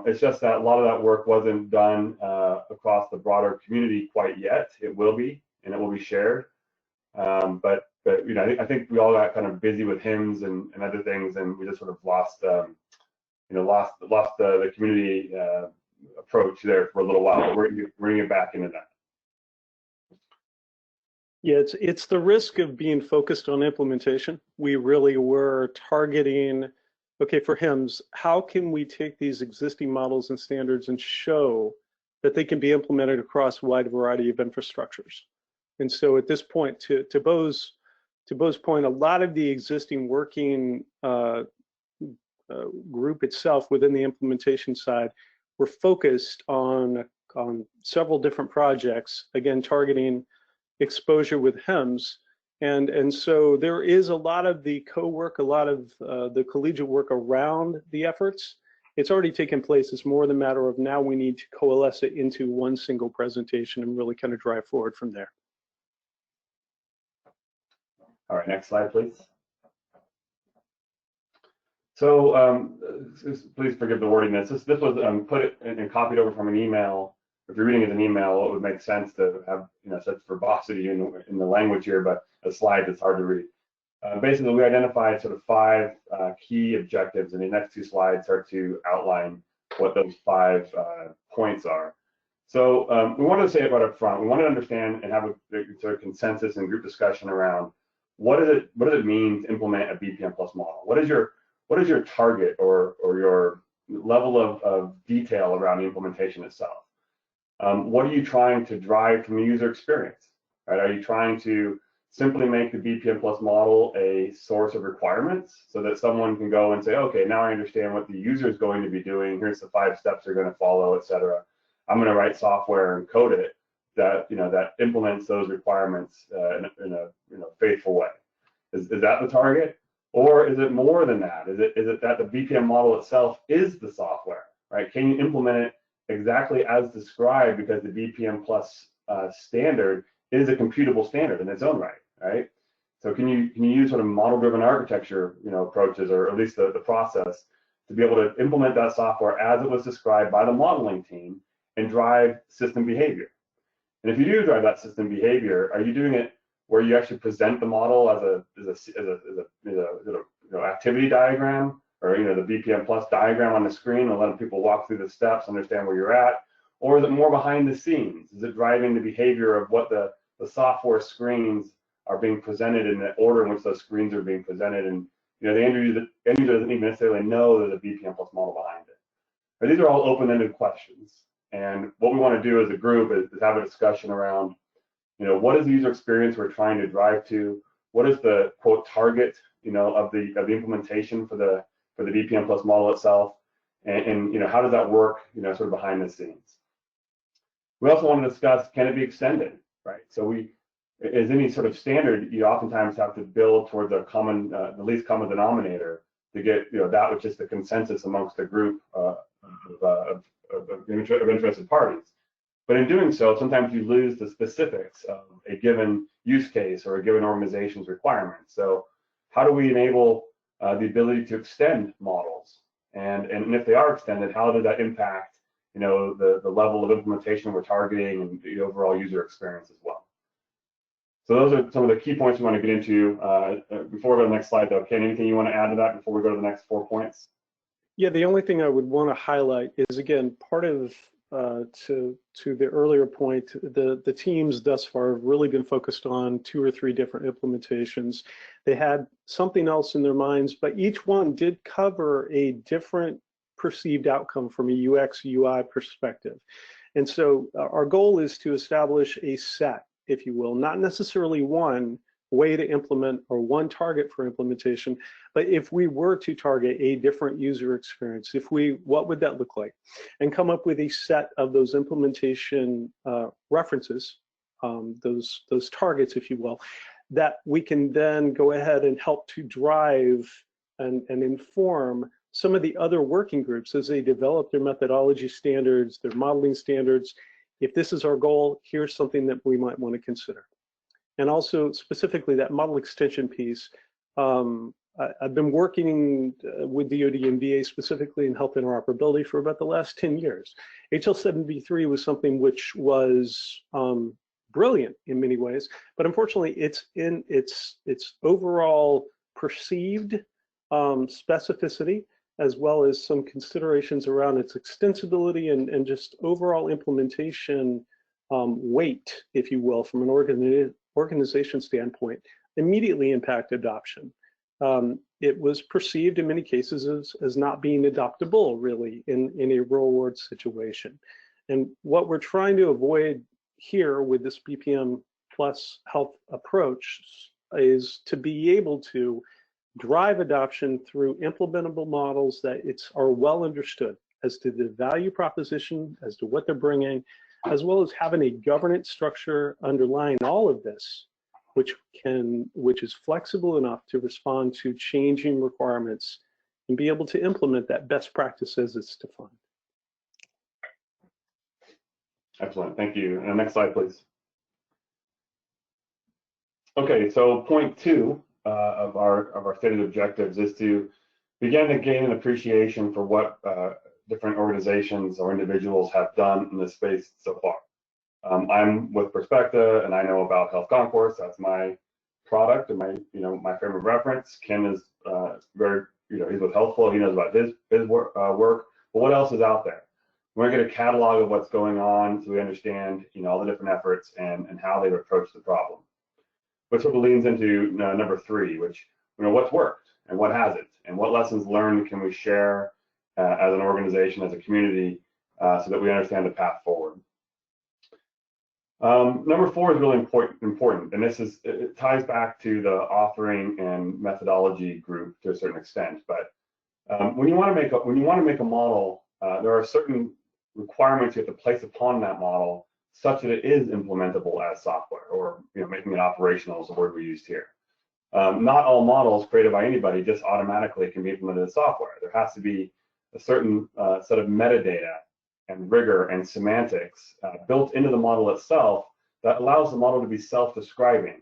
It's just that a lot of that work wasn't done across the broader community quite yet. It will be, and it will be shared. But I think we all got kind of busy with hymns and other things, and we just sort of lost the community approach there for a little while. But we're bringing it back into that. Yeah, it's the risk of being focused on implementation. We really were targeting, okay, for hymns, how can we take these existing models and standards and show that they can be implemented across a wide variety of infrastructures? And so at this point, to Bo's point, a lot of the existing working group itself within the implementation side, we're focused on several different projects, again, targeting exposure with HEMS And so there is a lot of the co-work, a lot of the collegiate work around the efforts. It's already taken place. It's more the matter of now we need to coalesce it into one single presentation and really kind of drive forward from there. All right, next slide, please. So please forgive the wordiness. This was put it and copied over from an email. If you're reading it as an email, it would make sense to have such verbosity in the language here, but a slide that's hard to read. Basically, we identified sort of 5 key objectives, and the next 2 slides start to outline what those 5 points are. So we wanted to say it right up front. We wanted to understand and have a sort of consensus and group discussion around what does it mean to implement a BPM Plus model? What is your target or your level of detail around the implementation itself? What are you trying to drive from the user experience? Right? Are you trying to simply make the BPM Plus model a source of requirements so that someone can go and say, okay, now I understand what the user is going to be doing. Here's the 5 steps they're going to follow, et cetera. I'm going to write software and code it that that implements those requirements in a faithful way. Is that the target, or is it more than that? Is it that the BPM model itself is the software? Right? Can you implement it exactly as described because the BPM Plus standard is a computable standard in its own right? Right? So can you use sort of model-driven architecture approaches, or at least the process, to be able to implement that software as it was described by the modeling team and drive system behavior? And if you do drive that system behavior, are you doing it where you actually present the model as a activity diagram, or the BPM Plus diagram on the screen and letting people walk through the steps, understand where you're at? Or is it more behind the scenes? Is it driving the behavior of what the software screens are being presented in the order in which those screens are being presented? And the end user doesn't even necessarily know there's a BPM Plus model behind it. But these are all open-ended questions. And what we want to do as a group is have a discussion around, what is the user experience we're trying to drive to? What is the quote target, of the implementation for the BPM Plus model itself? And how does that work, sort of behind the scenes? We also want to discuss, can it be extended, right? So as any sort of standard, you oftentimes have to build towards a common, the least common denominator to get, that which is the consensus amongst the group of interested parties. But in doing so, sometimes you lose the specifics of a given use case or a given organization's requirements. So how do we enable the ability to extend models? And if they are extended, how does that impact, the level of implementation we're targeting and the overall user experience as well? So those are some of the key points we want to get into. Before we go to the next slide, though, Ken, anything you want to add to that before we go to the next 4 points? Yeah, the only thing I would want to highlight is, again, part of to the earlier point, the teams thus far have really been focused on 2 or 3 different implementations. They had something else in their minds, but each one did cover a different perceived outcome from a UX UI perspective. And so our goal is to establish a set, if you will, not necessarily one way to implement or one target for implementation, but if we were to target a different user experience, what would that look like? And come up with a set of those implementation references, those targets, if you will, that we can then go ahead and help to drive and inform some of the other working groups as they develop their methodology standards, their modeling standards. If this is our goal, here's something that we might want to consider. And also specifically that model extension piece, I've been working with DoD and VA specifically in health interoperability for about the last 10 years. HL7v3 was something which was brilliant in many ways, but unfortunately it's in its overall perceived specificity, as well as some considerations around its extensibility and just overall implementation weight, if you will, from an organization standpoint, immediately impact adoption. It was perceived in many cases as not being adoptable really in a real world situation. And what we're trying to avoid here with this BPM plus health approach is to be able to drive adoption through implementable models that are well understood as to the value proposition, as to what they're bringing, as well as having a governance structure underlying all of this which is flexible enough to respond to changing requirements and be able to implement that best practice as it's defined. Excellent, thank you. And next slide, please. Okay, so point 2 of our stated objectives is to begin to gain an appreciation for what different organizations or individuals have done in this space so far. I'm with Perspecta, and I know about Health Concourse. That's my product and my frame of reference. Ken is very, he's with Healthflow. He knows about his work. But what else is out there? We're going to get a catalog of what's going on so we understand, all the different efforts and how they've approached the problem. Which sort of leans into number 3, which, what's worked and what hasn't, and what lessons learned can we share as an organization, as a community, so that we understand the path forward. Number 4 is really important, and it ties back to the authoring and methodology group to a certain extent. But when you want to make a model, there are certain requirements you have to place upon that model, such that it is implementable as software, or making it operational is the word we used here. Not all models created by anybody just automatically can be implemented as software. There has to be a certain set of metadata and rigor and semantics built into the model itself that allows the model to be self-describing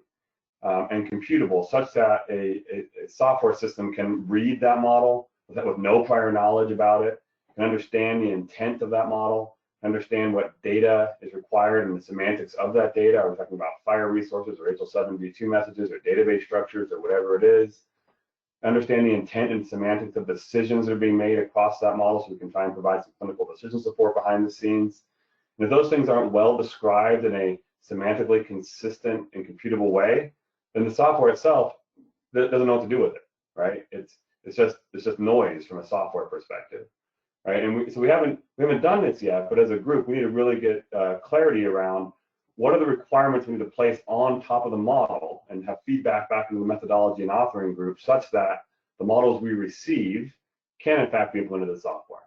and computable, such that a software system can read that model with no prior knowledge about it, can understand the intent of that model, understand what data is required and the semantics of that data. Are we talking about FHIR resources or HL7v2 messages or database structures or whatever it is? Understand the intent and semantics of decisions that are being made across that model so we can try and provide some clinical decision support behind the scenes. And if those things aren't well described in a semantically consistent and computable way, then the software itself doesn't know what to do with it, right? It's just noise from a software perspective. Right, and so we haven't done this yet, but as a group, we need to really get clarity around what are the requirements we need to place on top of the model and have feedback back into the methodology and authoring group, such that the models we receive can in fact be implemented as software.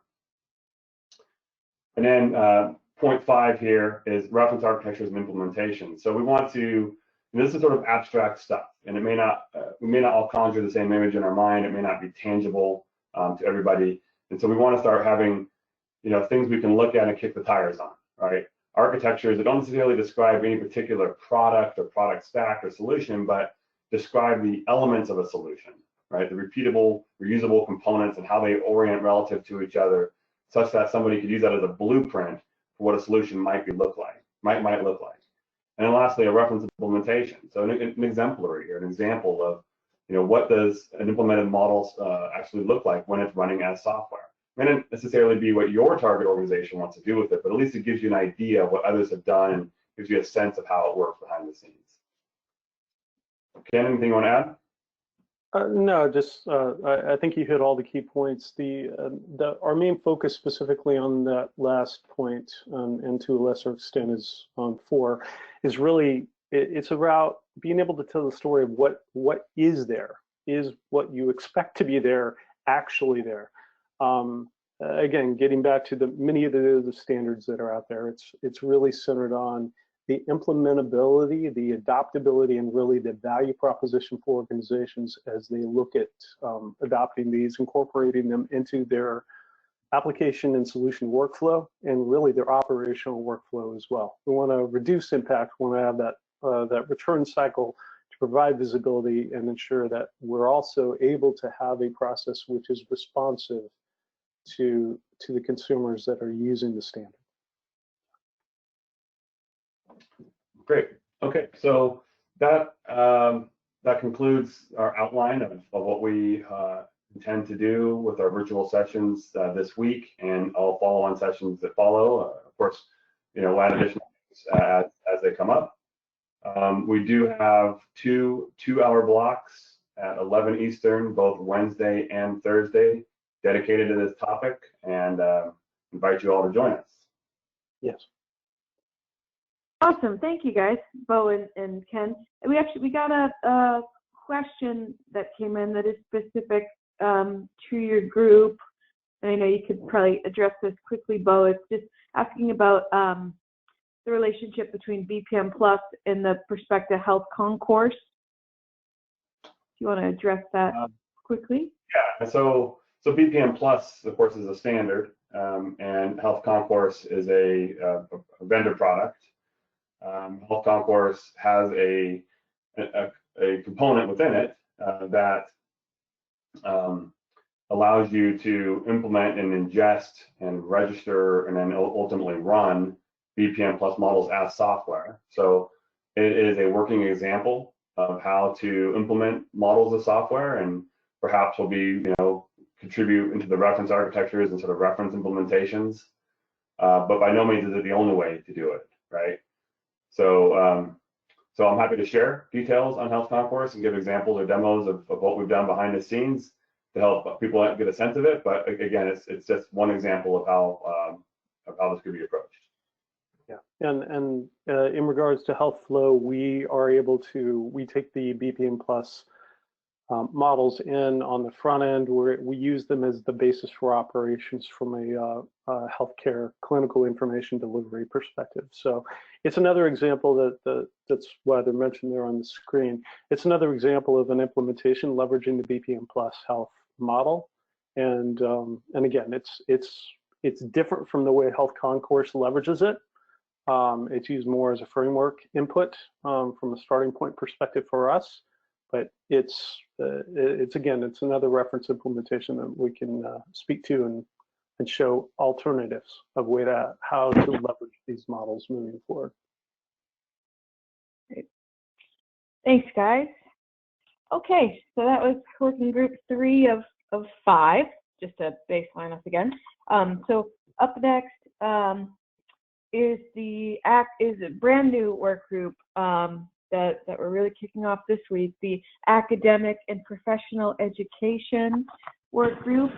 And then point 5 here is reference architectures and implementation. So we want to, and this is sort of abstract stuff, and we may not all conjure the same image in our mind. It may not be tangible to everybody. And so we want to start having, things we can look at and kick the tires on, right? Architectures that don't necessarily describe any particular product or product stack or solution, but describe the elements of a solution, right? The repeatable, reusable components and how they orient relative to each other, such that somebody could use that as a blueprint for what a solution might look like. And then lastly, a reference implementation. So an exemplary or an example of, what does an implemented model actually look like when it's running as software? It may not necessarily be what your target organization wants to do with it, but at least it gives you an idea of what others have done and gives you a sense of how it works behind the scenes. Ken, anything you want to add? No, just I think you hit all the key points. Our main focus specifically on that last point, and to a lesser extent is on 4, is really it's about being able to tell the story of what is there. Is what you expect to be there actually there? Again, getting back to many of the standards that are out there, it's really centered on the implementability, the adoptability, and really the value proposition for organizations as they look at adopting these, incorporating them into their application and solution workflow, and really their operational workflow as well. We want to reduce impact. We want to have that return cycle to provide visibility and ensure that we're also able to have a process which is responsive to the consumers that are using the standard. Great. Okay, so that concludes our outline of what we intend to do with our virtual sessions this week and all follow-on sessions that follow. Of course, we'll add additional things as they come up. We do have two 2-hour blocks at 11 Eastern, both Wednesday and Thursday, dedicated to this topic, and invite you all to join us. Yes. Awesome. Thank you, guys, Bo and Ken. And we got a question that came in that is specific to your group. And I know you could probably address this quickly, Bo. It's just asking about the relationship between BPM Plus and the Prospective Health Concourse. Do you want to address that quickly? Yeah, so BPM Plus, of course, is a standard, and Health Concourse is a vendor product. Health Concourse has a component within it that allows you to implement and ingest and register and then ultimately run BPM Plus models as software. So it is a working example of how to implement models of software, and perhaps will be, contribute into the reference architectures and sort of reference implementations. But by no means is it the only way to do it, right? So I'm happy to share details on Health Concourse and give examples or demos of what we've done behind the scenes to help people get a sense of it. But again, it's just one example of how this could be approached. Yeah, and in regards to health flow, we take the BPM Plus models in on the front end, where we use them as the basis for operations from a healthcare clinical information delivery perspective. So it's another example that's why they're mentioned there on the screen. It's another example of an implementation leveraging the BPM Plus Health model, and again, it's different from the way Health Concourse leverages it. It's used more as a framework input from a starting point perspective for us, but it's another reference implementation that we can speak to and show alternatives of how to leverage these models moving forward. Great. Thanks, guys. Okay, so that was working group 3 of 5, just to baseline us again. So up next is a brand new work group that we're really kicking off this week, the Academic and Professional Education Work Group,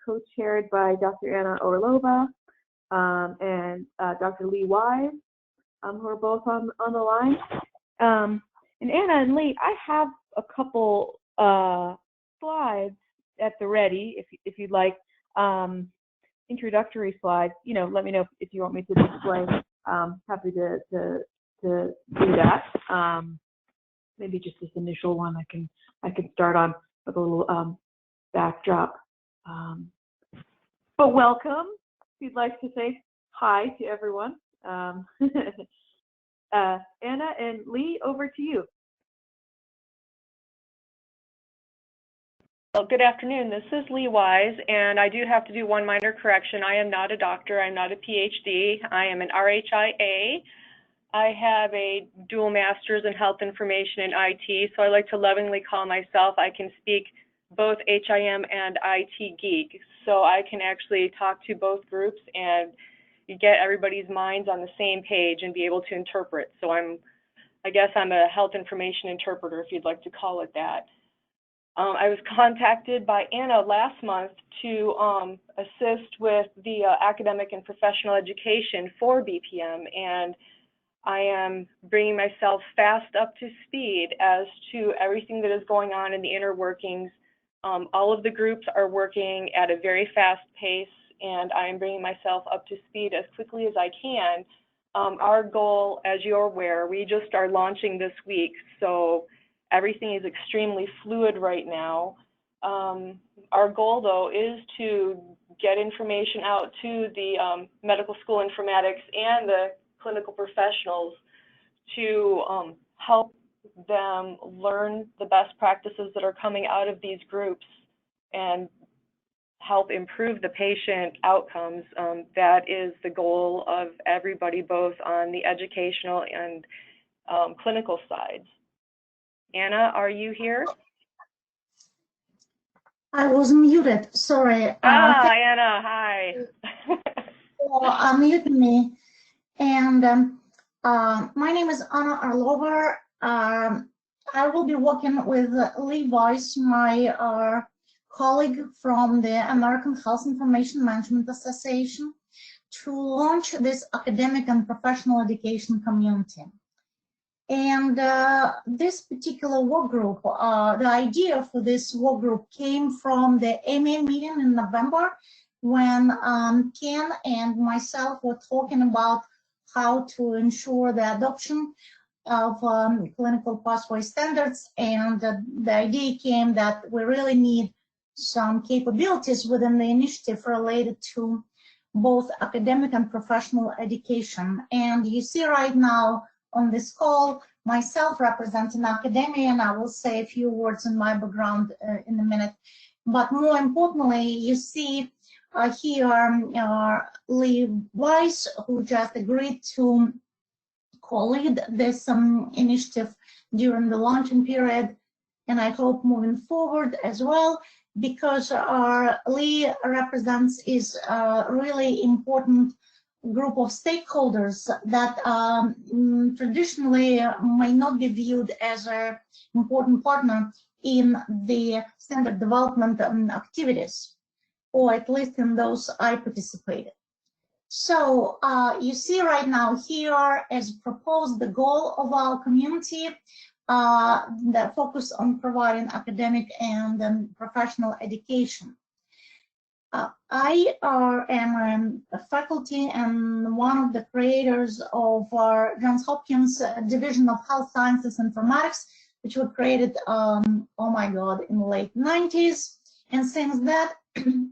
co-chaired by Dr. Anna Orlova and Dr. Lee Wise, who are both on the line. And Anna and Lee, I have a couple slides at the ready, if you'd like, introductory slides. Let me know if you want me to display. Happy to do that. Maybe just this initial one I can start on with a little backdrop. But welcome. If you'd like to say hi to everyone. Anna and Lee, over to you. Well, good afternoon. This is Lee Wise, and I do have to do one minor correction. I am not a doctor. I'm not a PhD. I am an RHIA. I have a dual master's in health information and IT, so I like to lovingly call myself, I can speak both HIM and IT geek. So I can actually talk to both groups and get everybody's minds on the same page and be able to interpret. So I guess I'm a health information interpreter, if you'd like to call it that. I was contacted by Anna last month to assist with the academic and professional education for BPM, and I am bringing myself fast up to speed as to everything that is going on in the inner workings. All of the groups are working at a very fast pace, and I am bringing myself up to speed as quickly as I can. Our goal, as you're aware, we just are launching this week, so everything is extremely fluid right now. Our goal, though, is to get information out to the medical school informatics and the clinical professionals to help them learn the best practices that are coming out of these groups and help improve the patient outcomes. That is the goal of everybody, both on the educational and clinical sides. Anna, are you here? I was muted, sorry. Anna, hi. For unmuting me. And my name is Anna Orlova. I will be working with Lee Weiss, my colleague from the American Health Information Management Association, to launch this academic and professional education community. And this particular work group, the idea for this work group came from the AMA meeting in November, when Ken and myself were talking about how to ensure the adoption of clinical pathway standards, and the idea came that we really need some capabilities within the initiative related to both academic and professional education. And you see right now on this call, myself representing academia, and I will say a few words on my background in a minute. But more importantly, you see here Lee Weiss, who just agreed to co-lead this initiative during the launching period, and I hope moving forward as well, because Lee represents is a really important group of stakeholders that traditionally may not be viewed as an important partner in the standard development activities, or at least in those I participated. So you see right now here, as proposed, the goal of our community that focus on providing academic and professional education. I am a faculty and one of the creators of our Johns Hopkins Division of Health Sciences Informatics, which was created, oh my God, in the late 90s. And since that,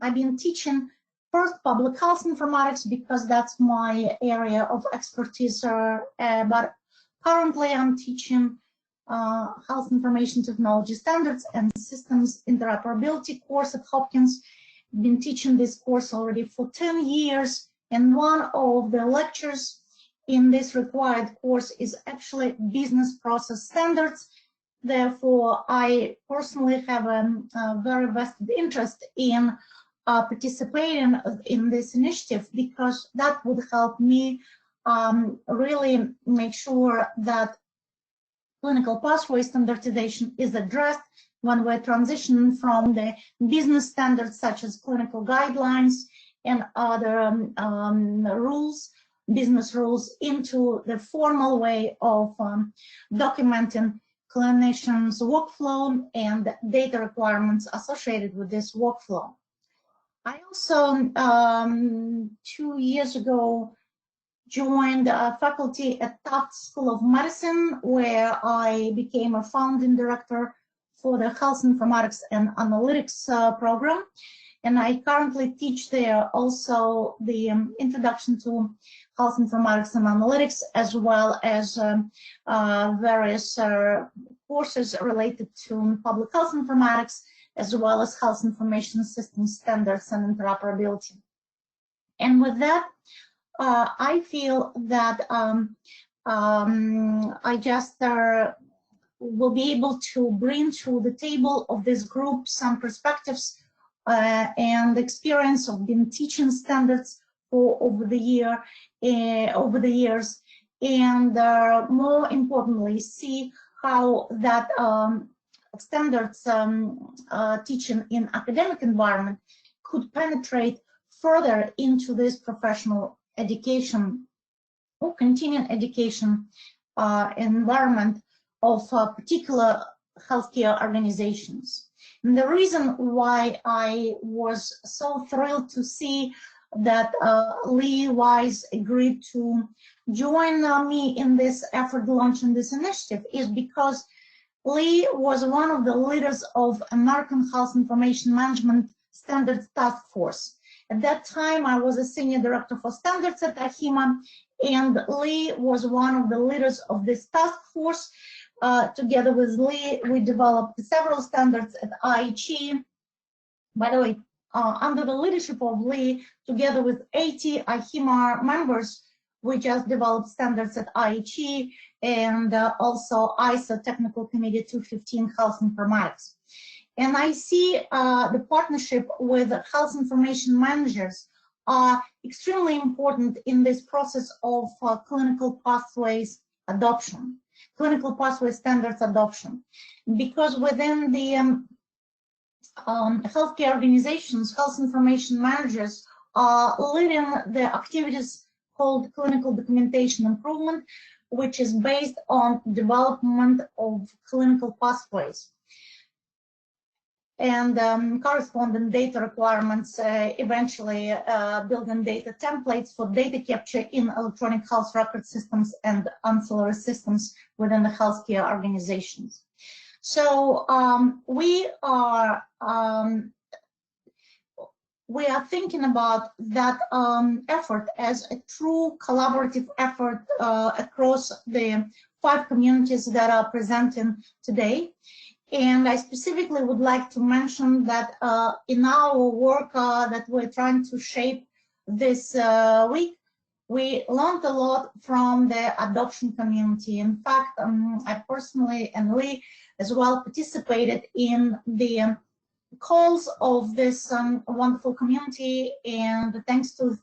I've been teaching first public health informatics because that's my area of expertise, but currently I'm teaching health information technology standards and systems interoperability course at Hopkins. Been teaching this course already for 10 years, and one of the lectures in this required course is actually business process standards. Therefore, I personally have a very vested interest in participating in this initiative, because that would help me really make sure that clinical pathway standardization is addressed when we're transitioning from the business standards such as clinical guidelines and other rules, business rules, into the formal way of documenting clinicians' workflow and data requirements associated with this workflow. I also, 2 years ago, joined faculty at Tufts School of Medicine, where I became a founding director for the Health Informatics and Analytics program. And I currently teach there also the introduction to health informatics and analytics, as well as various courses related to public health informatics, as well as health information system standards and interoperability. And with that, I feel that I just will be able to bring to the table of this group some perspectives and experience of been teaching standards for over the years, and more importantly, see how that standards teaching in academic environment could penetrate further into this professional education or continuing education environment of particular healthcare organizations. And the reason why I was so thrilled to see that Lee Weiss agreed to join me in this effort launching this initiative is because Lee was one of the leaders of American Health Information Management Standards Task Force. At that time, I was a senior director for standards at AHIMA, and Lee was one of the leaders of this task force. Together with Lee, we developed several standards at IHE. By the way, under the leadership of Lee, together with 80 AHIMA members, we just developed standards at IHE and also ISO Technical Committee 215 Health Informatics. And I see the partnership with health information managers are extremely important in this process of clinical pathways adoption, clinical pathway standards adoption, because within the healthcare organizations, health information managers are leading the activities called clinical documentation improvement, which is based on development of clinical pathways. and corresponding data requirements, eventually building data templates for data capture in electronic health record systems and ancillary systems within the healthcare organizations. So we are thinking about that effort as a true collaborative effort across the 5 communities that are presenting today. And I specifically would like to mention that in our work that we're trying to shape this week, we learned a lot from the adoption community. In fact, I personally and Lee as well participated in the calls of this wonderful community, and thanks to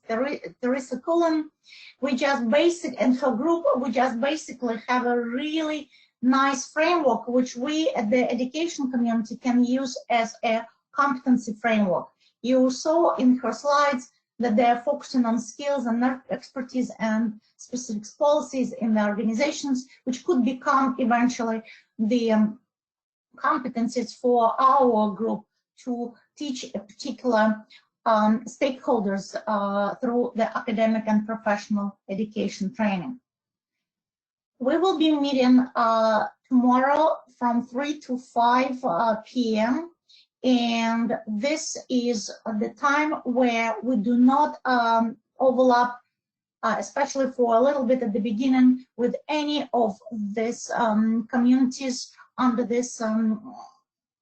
Teresa Cullen, and her group, we just basically have a really nice framework which we at the education community can use as a competency framework. You saw in her slides that they're focusing on skills and expertise and specific policies in the organizations, which could become eventually the competencies for our group to teach a particular stakeholders through the academic and professional education training. We will be meeting tomorrow from 3 to 5 p.m. And this is the time where we do not overlap, especially for a little bit at the beginning, with any of these communities under this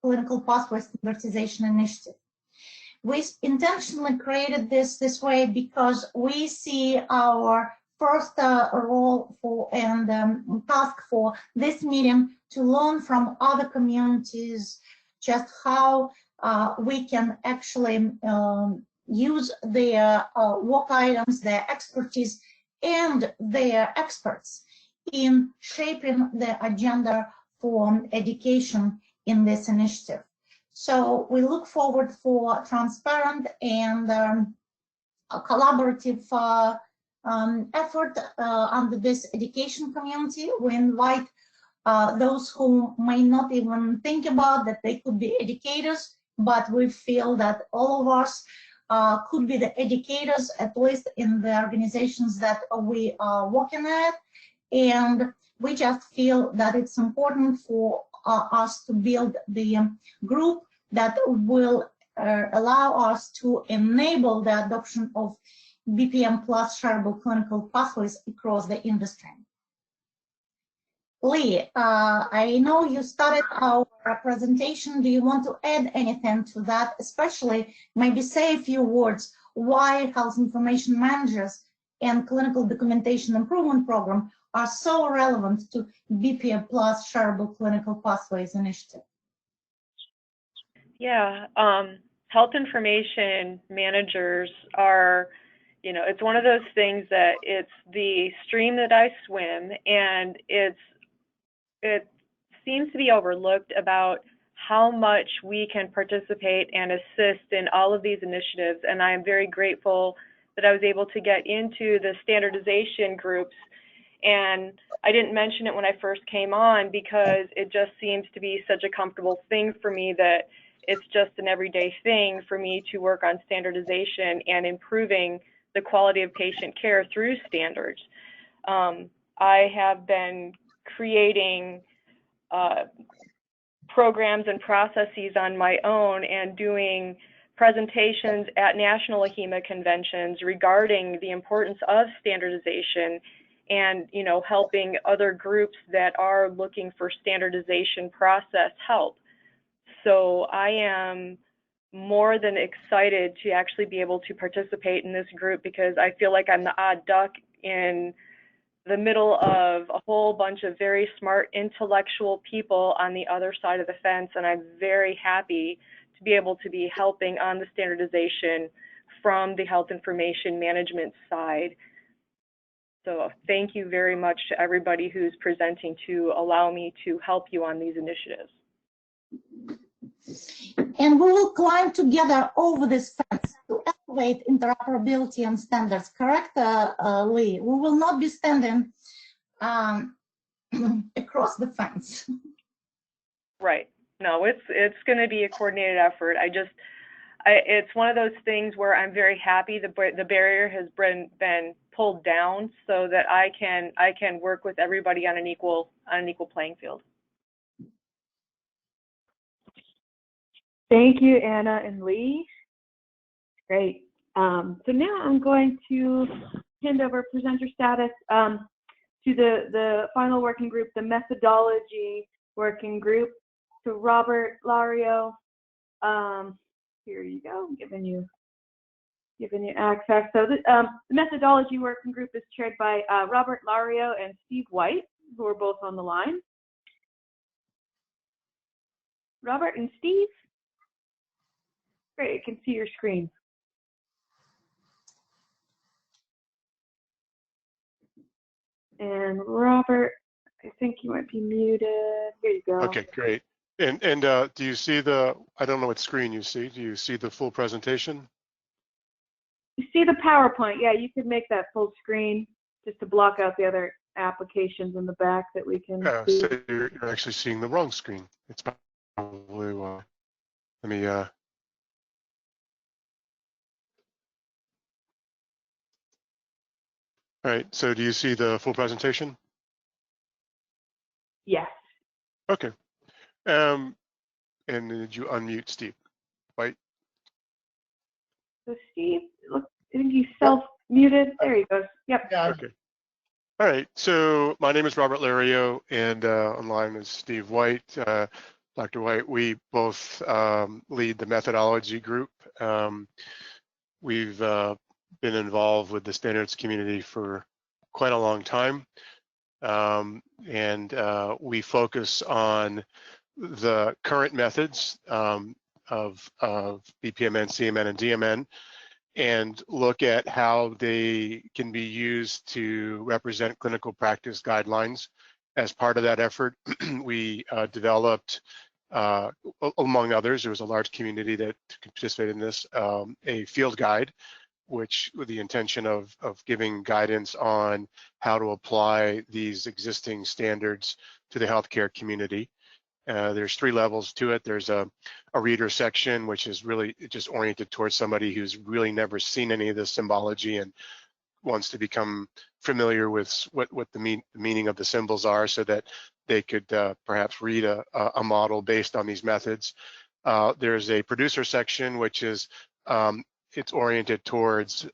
clinical pathway standardization initiative. We intentionally created this way because we see our first role for and task for this meeting to learn from other communities just how we can actually use their work items, their expertise, and their experts in shaping the agenda for education in this initiative. So we look forward for transparent and a collaborative effort under this education community. We invite those who may not even think about that they could be educators, but we feel that all of us could be the educators, at least in the organizations that we are working at. And we just feel that it's important for us to build the group that will allow us to enable the adoption of BPM+ shareable clinical pathways across the industry. Lee, I know you started our presentation. Do you want to add anything to that? Especially, maybe say a few words why health information managers and clinical documentation improvement program are so relevant to BPM+ shareable clinical pathways initiative. Yeah, health information managers are, you know, it's one of those things that it's the stream that I swim, and it seems to be overlooked about how much we can participate and assist in all of these initiatives. And I am very grateful that I was able to get into the standardization groups. And I didn't mention it when I first came on because it just seems to be such a comfortable thing for me that it's just an everyday thing for me to work on standardization and improving the quality of patient care through standards. I have been creating programs and processes on my own and doing presentations at national AHIMA conventions regarding the importance of standardization and, you know, helping other groups that are looking for standardization process help. So I am more than excited to actually be able to participate in this group because I feel like I'm the odd duck in the middle of a whole bunch of very smart intellectual people on the other side of the fence, and I'm very happy to be able to be helping on the standardization from the health information management side. So thank you very much to everybody who's presenting to allow me to help you on these initiatives. And we will climb together over this fence to elevate interoperability and standards, correct, Lee? We will not be standing across the fence. Right. No, it's going to be a coordinated effort. It's one of those things where I'm very happy the barrier has been pulled down so that I can work with everybody on an equal playing field. Thank you, Anna and Lee. Great. So now I'm going to hand over presenter status to the final working group, the methodology working group. So Robert Lario, here you go, giving you access. So the methodology working group is chaired by Robert Lario and Steve White, who are both on the line. Robert and Steve? Great, I can see your screen. And Robert, I think you might be muted. Here you go. Okay, great. And do you see I don't know what screen you see. Do you see the full presentation? You see the PowerPoint. Yeah, you could make that full screen just to block out the other applications in the back that we can see. So you're actually seeing the wrong screen. It's probably, let me, all right, so do you see the full presentation? Yes. Okay. And did you unmute Steve White? So Steve, look, I think he's self-muted. There he goes. Yep. Yeah. Okay. All right. So my name is Robert Lario, and online is Steve White. Dr. White, we both lead the methodology group. We've been involved with the standards community for quite a long time. And we focus on the current methods of BPMN, CMN, and DMN, and look at how they can be used to represent clinical practice guidelines. As part of that effort, we developed, among others, there was a large community that participated in this, a field guide, which with the intention of giving guidance on how to apply these existing standards to the healthcare community. There's 3 levels to it. There's a reader section, which is really just oriented towards somebody who's really never seen any of this symbology and wants to become familiar with what the meaning of the symbols are, so that they could perhaps read a model based on these methods. There's a producer section, which is it's oriented towards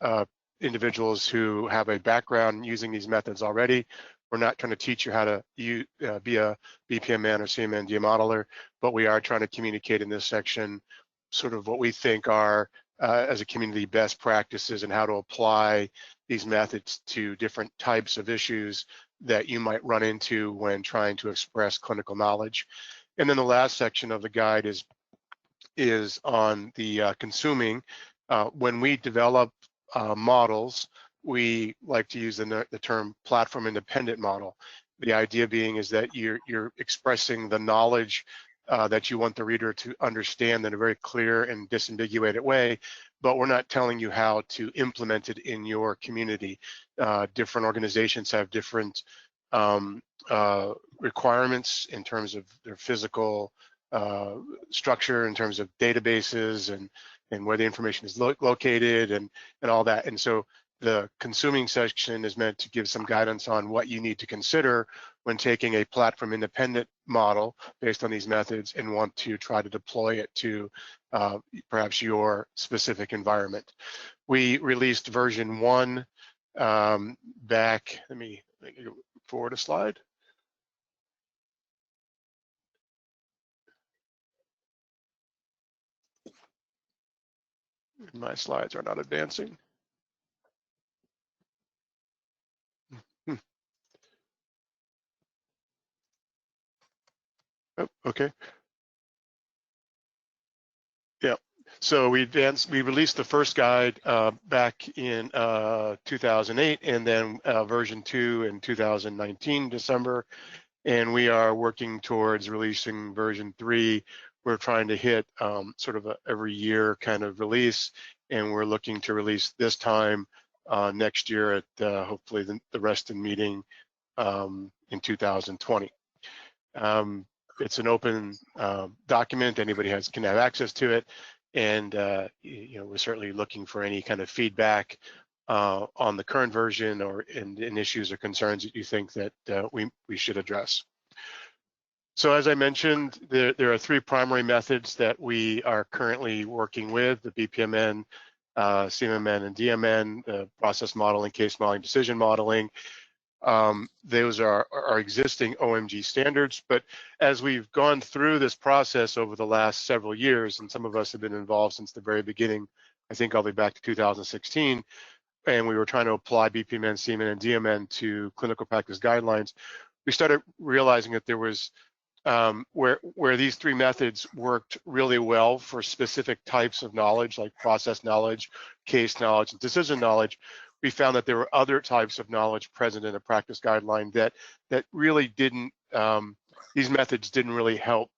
individuals who have a background using these methods already. We're not trying to teach you how to be a BPMN or CMN modeler, but we are trying to communicate in this section sort of what we think are, as a community, best practices and how to apply these methods to different types of issues that you might run into when trying to express clinical knowledge. And then the last section of the guide is on the consuming. When we develop models, we like to use the term platform independent model. The idea being is that you're expressing the knowledge that you want the reader to understand in a very clear and disambiguated way, but we're not telling you how to implement it in your community. Different organizations have different requirements in terms of their physical structure, in terms of databases and where the information is located and all that. And so the consuming section is meant to give some guidance on what you need to consider when taking a platform independent model based on these methods and want to try to deploy it to perhaps your specific environment. We released version 1 back, let me go forward a slide. My slides are not advancing. Oh, okay. Yeah. So we released the first guide back in 2008, and then version 2 in 2019 December, and we are working towards releasing version 3. We're trying to hit sort of a every year kind of release, and we're looking to release this time next year at hopefully the Reston meeting in 2020. it's an open document. Anybody can have access to it, and we're certainly looking for any kind of feedback on the current version or in issues or concerns that you think that we should address. So as I mentioned, there are three primary methods that we are currently working with: the BPMN, CMMN, and DMN, the process modeling, case modeling, decision modeling. Those are our existing OMG standards, but as we've gone through this process over the last several years, and some of us have been involved since the very beginning, I think all the way back to 2016, and we were trying to apply BPMN, CMN, and DMN to clinical practice guidelines, we started realizing that there was where these three methods worked really well for specific types of knowledge, like process knowledge, case knowledge, and decision knowledge. We found that there were other types of knowledge present in a practice guideline that really didn't, these methods didn't really help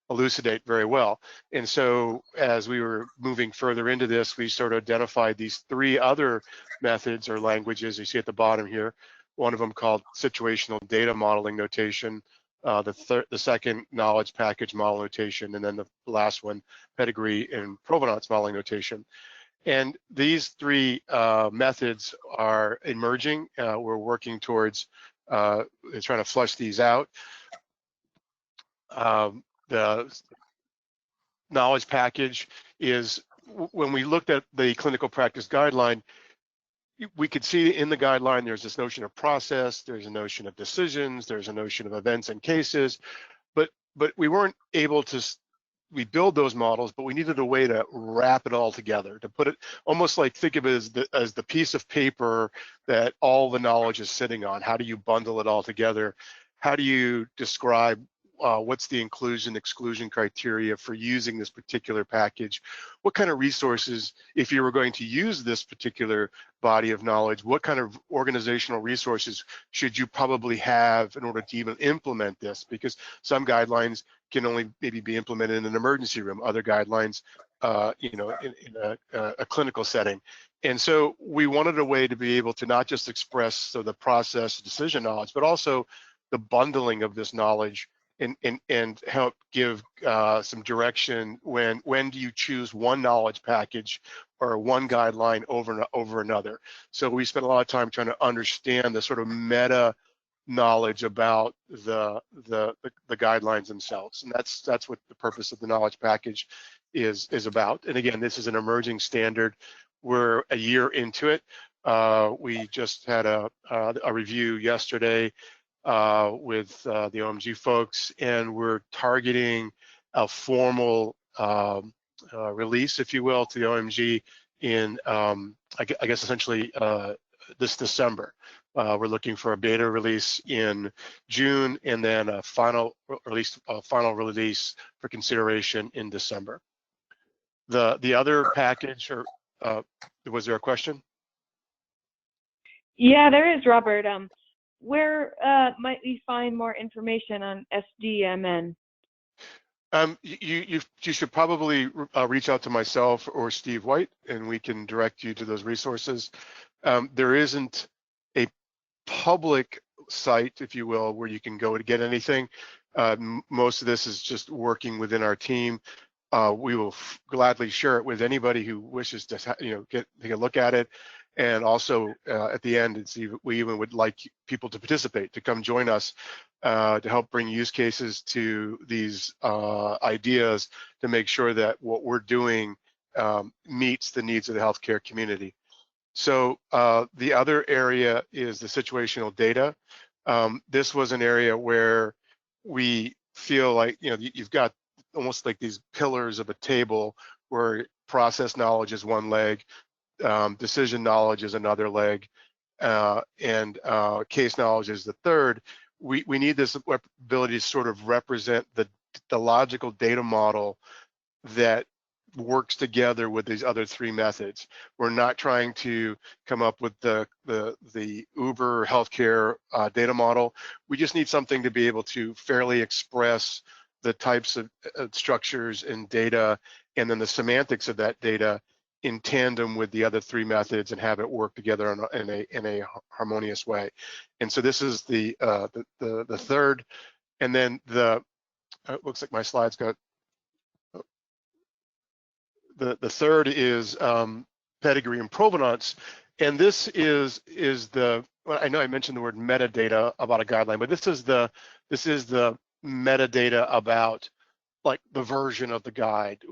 elucidate very well. And so as we were moving further into this, we sort of identified these three other methods or languages you see at the bottom here. One of them called situational data modeling notation, the second knowledge package model notation, and then the last one, pedigree and provenance modeling notation. And these three methods are emerging. We're working towards trying to flush these out. The knowledge package is, when we looked at the clinical practice guideline, we could see in the guideline there's this notion of process, there's a notion of decisions, there's a notion of events and cases, but we weren't able to, we build those models, but we needed a way to wrap it all together, to put it almost like, think of it as the piece of paper that all the knowledge is sitting on. How do you bundle it all together? How do you describe what's the inclusion exclusion criteria for using this particular package? What kind of resources, if you were going to use this particular body of knowledge, what kind of organizational resources should you probably have in order to even implement this? Because some guidelines can only maybe be implemented in an emergency room, other guidelines in a clinical setting. And so we wanted a way to be able to not just express the process decision knowledge, but also the bundling of this knowledge and help give some direction when do you choose one knowledge package or one guideline over another. So we spent a lot of time trying to understand the sort of meta knowledge about the guidelines themselves, and that's what the purpose of the knowledge package is about. And again, this is an emerging standard. We're a year into it. We just had a review yesterday with the OMG folks, and we're targeting a formal release, if you will, to the OMG in, I guess essentially this December. We're looking for a beta release in June, and then a final release for consideration in December. The other package, or was there a question? Yeah, there is, Robert. Where might we find more information on SDMN? You should probably reach out to myself or Steve White, and we can direct you to those resources. There isn't a public site, if you will, where you can go to get anything. Most of this is just working within our team. We will gladly share it with anybody who wishes to, take a look at it. And also at the end, we even would like people to participate, to come join us, to help bring use cases to these ideas, to make sure that what we're doing meets the needs of the healthcare community. So the other area is the situational data. This was an area where we feel like, you've got almost like these pillars of a table where process knowledge is one leg, decision knowledge is another leg, and case knowledge is the third. We need this ability to sort of represent the logical data model that works together with these other three methods. We're not trying to come up with the Uber healthcare data model. We just need something to be able to fairly express the types of structures and data, and then the semantics of that data in tandem with the other three methods, and have it work together in a harmonious way. And so this is the third. And then the it looks like my slides got, the third is pedigree and provenance. And this is the, well, I know I mentioned the word metadata about a guideline, but this is the metadata about like the version of the guide.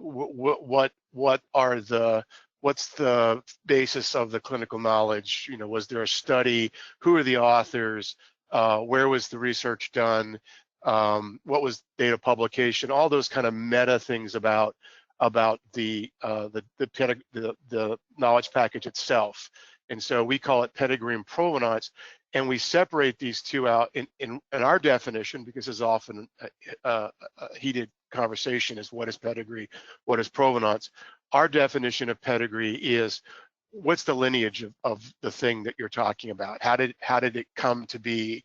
What's the basis of the clinical knowledge? You know, was there a study? Who are the authors? Where was the research done? What was data publication? All those kind of meta things about the knowledge package itself. And so we call it pedigree and provenance, and we separate these two out in our definition, because there's often a heated conversation is what is pedigree, what is provenance. Our definition of pedigree is what's the lineage of the thing that you're talking about? How did it come to be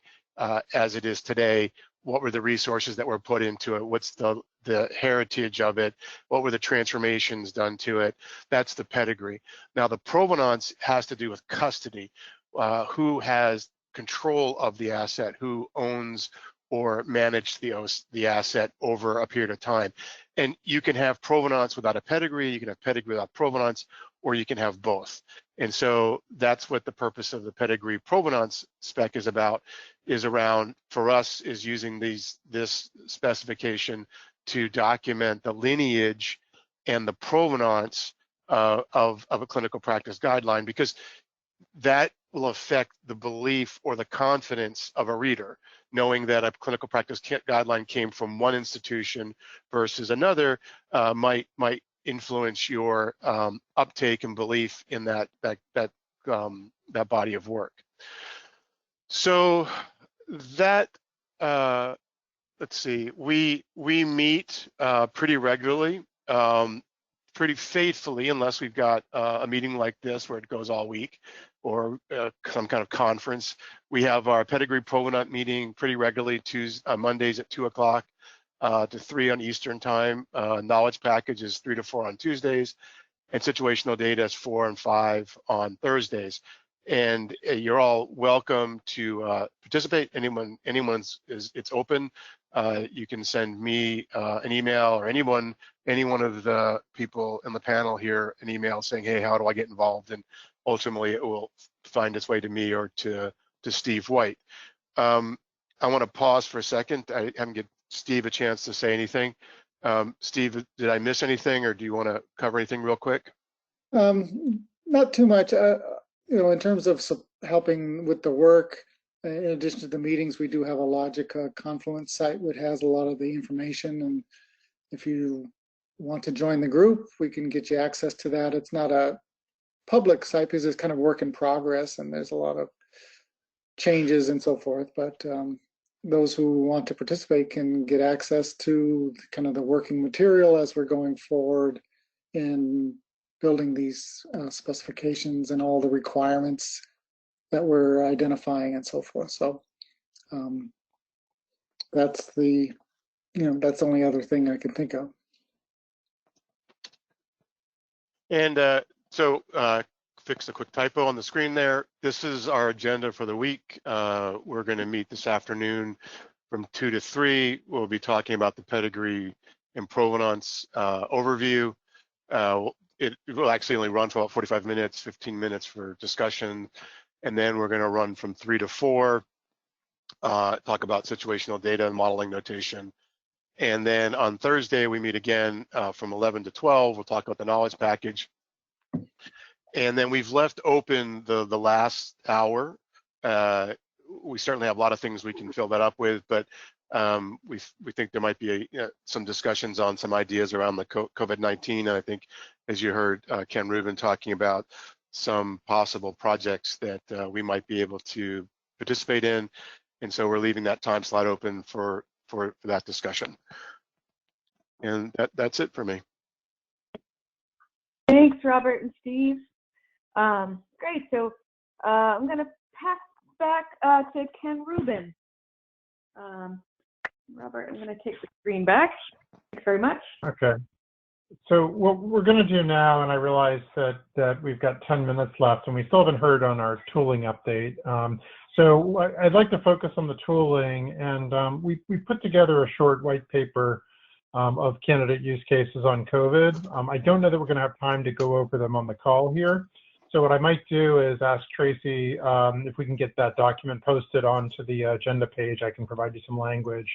as it is today? What were the resources that were put into it? What's the heritage of it? What were the transformations done to it? That's the pedigree. Now the provenance has to do with custody. Who has control of the asset? Who owns or managed the asset over a period of time? And you can have provenance without a pedigree, you can have pedigree without provenance, or you can have both. And so that's what the purpose of the pedigree provenance spec is about, is around, for us, is using this specification to document the lineage and the provenance of a clinical practice guideline, because that will affect the belief or the confidence of a reader, knowing that a clinical practice guideline came from one institution versus another might influence your uptake and belief in that body of work. So that let's see, we meet pretty regularly, pretty faithfully, unless we've got a meeting like this where it goes all week, or some kind of conference. We have our pedigree provenance meeting pretty regularly, Mondays at 2 o'clock to 3 on Eastern time. Knowledge package is 3 to 4 on Tuesdays, and situational data is 4 and 5 on Thursdays. And you're all welcome to participate. It's open. You can send me an email, or any one of the people in the panel here an email saying, hey, how do I get involved? And ultimately it will find its way to me or to Steve White. I want to pause for a second. I haven't given Steve a chance to say anything. Steve, did I miss anything, or do you want to cover anything real quick? Not too much. You know, in terms of helping with the work, in addition to the meetings, we do have a Logic Confluence site which has a lot of the information. And if you want to join the group, we can get you access to that. It's not a public site because it's kind of work in progress and there's a lot of changes and so forth. But those who want to participate can get access to kind of the working material as we're going forward in building these specifications and all the requirements that we're identifying and so forth. So that's the only other thing I can think of. And so fix a quick typo on the screen there. This is our agenda for the week. We're going to meet this afternoon from 2 to 3. We'll be talking about the pedigree and provenance overview. It will actually only run for about 45 minutes, 15 minutes for discussion. And then we're going to run from 3 to 4, talk about situational data and modeling notation. And then on Thursday, we meet again from 11 to 12. We'll talk about the knowledge package. And then we've left open the last hour. We certainly have a lot of things we can fill that up with, but we think there might be some discussions on some ideas around the COVID-19. And I think, as you heard Ken Rubin talking about, some possible projects that we might be able to participate in. And so we're leaving that time slot open for that discussion. And that's it for me. Thanks, Robert and Steve. Great, so I'm gonna pass back to Ken Rubin. Robert, I'm gonna take the screen back. Thanks very much. Okay. So what we're going to do now, and I realize that we've got 10 minutes left, and we still haven't heard on our tooling update. So I'd like to focus on the tooling, and we put together a short white paper of candidate use cases on COVID. I don't know that we're going to have time to go over them on the call here. So what I might do is ask Tracy if we can get that document posted onto the agenda page. I can provide you some language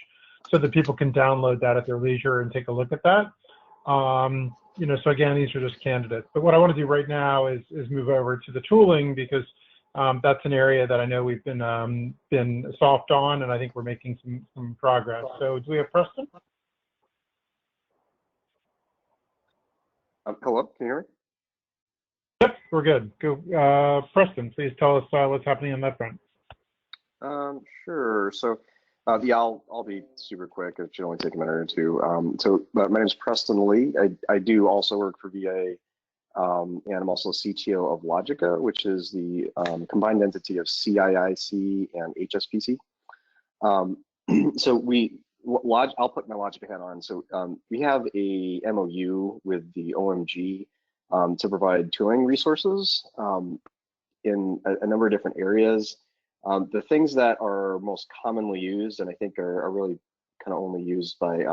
so that people can download that at their leisure and take a look at that. You know, so again, these are just candidates. But what I want to do right now is move over to the tooling, because that's an area that I know we've been soft on, and I think we're making some progress. So do we have Preston? Hello, can you hear me? Yep, we're good. Go, Preston, please tell us what's happening on that front. Sure. So, yeah, I'll be super quick. It should only take a minute or two. My name is Preston Lee. I do also work for VA, and I'm also CTO of Logica, which is the combined entity of CIIC and HSPC. So I'll put my Logica hat on. So we have a MOU with the OMG to provide tooling resources in a number of different areas. The things that are most commonly used, and I think are really kind of only used by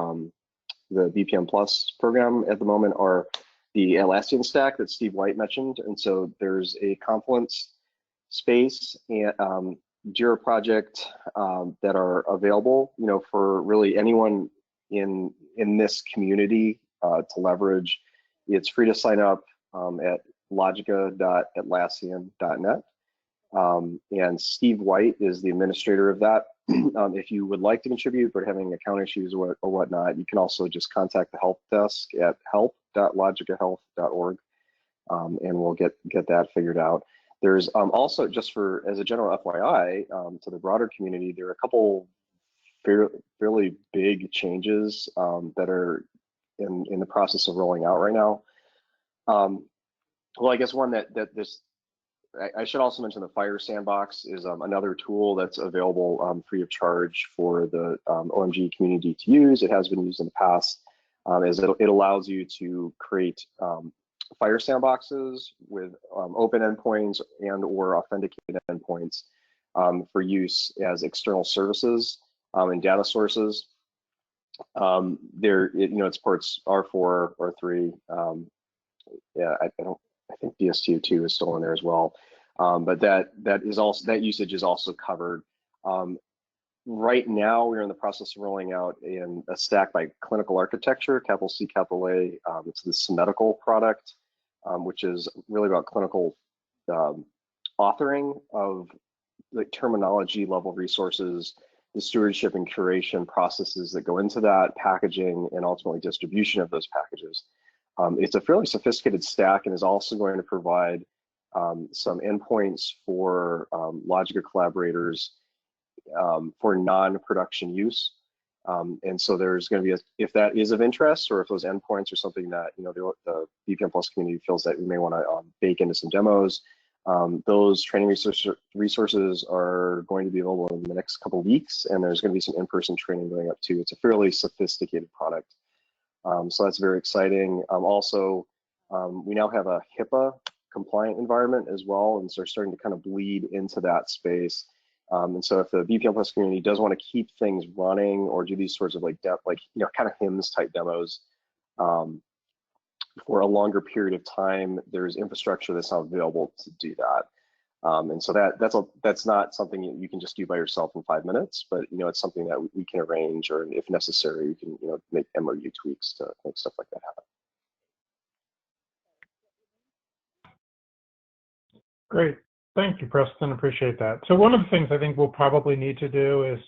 the BPM+ program at the moment, are the Atlassian stack that Steve White mentioned. And so there's a Confluence space and Jira project that are available, you know, for really anyone in this community to leverage. It's free to sign up at logica.atlassian.net. And Steve White is the administrator of that. If you would like to contribute but having account issues or whatnot, you can also just contact the help desk at help.logicahealth.org, and we'll get that figured out. There's also, just as a general FYI to the broader community, there are a couple fairly big changes that are in the process of rolling out right now. Well, I guess one I should also mention the Fire Sandbox is another tool that's available free of charge for the OMG community to use. It has been used in the past, as it allows you to create Fire Sandboxes with open endpoints and or authenticated endpoints for use as external services and data sources. It supports R4, R3. Yeah, I think DSTO2 is still in there as well. But that usage is also covered. Right now, we're in the process of rolling out in a stack by Clinical Architecture, capital C, capital A. It's this medical product, which is really about clinical authoring of the terminology level resources, the stewardship and curation processes that go into that, packaging, and ultimately distribution of those packages. It's a fairly sophisticated stack and is also going to provide some endpoints for Logica collaborators for non-production use. And so there's going to be, if that is of interest, or if those endpoints are something that the BPM+ community feels that we may want to bake into some demos, those training resources are going to be available in the next couple of weeks, and there's going to be some in-person training going up too. It's a fairly sophisticated product. So that's very exciting. Also, we now have a HIPAA compliant environment as well, and so we're starting to kind of bleed into that space. And so if the BPM+ community does want to keep things running or do these sorts of kind of HIMSS type demos for a longer period of time, there's infrastructure that's now available to do that. And so that's not something you can just do by yourself in 5 minutes, but it's something that we can arrange, or if necessary, we can make MOU tweaks to make stuff like that happen. Great. Thank you, Preston. Appreciate that. So one of the things I think we'll probably need to do is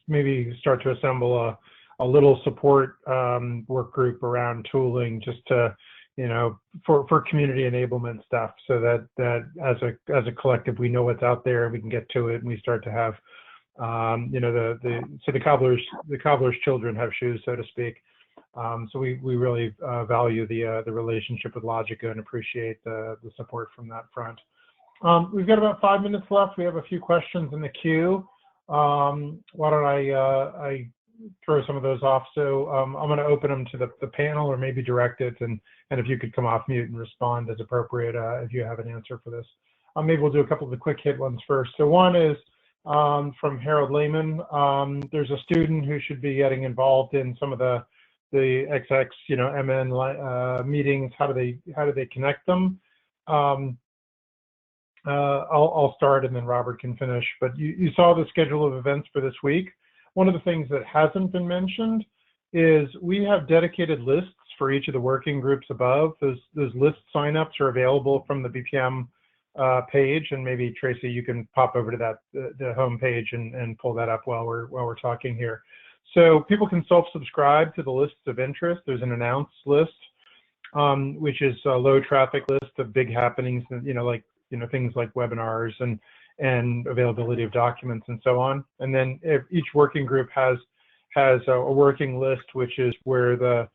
maybe start to assemble a little support work group around tooling, just to, for community enablement stuff, so that as a collective we know what's out there and we can get to it, and we start to have, the cobbler's children have shoes, so to speak. So we really value the relationship with Logica and appreciate the support from that front. We've got about 5 minutes left. We have a few questions in the queue. Why don't I throw some of those off? So I'm going to open them to the panel, or maybe direct it, and if you could come off mute and respond as appropriate if you have an answer for this. Maybe we'll do a couple of the quick hit ones first. So one is, from Harold Lehman. There's a student who should be getting involved in some of the XX, MN meetings. How do they connect them? I'll start and then Robert can finish. But you saw the schedule of events for this week. One of the things that hasn't been mentioned is we have dedicated lists for each of the working groups above. Those list signups are available from the BPM page, and maybe Tracy, you can pop over to that the home page and pull that up while we're talking here. So people can self-subscribe to the lists of interest. There's an announced list, which is a low traffic list of big happenings, things like webinars and availability of documents and so on. And then each working group has a working list, which is where the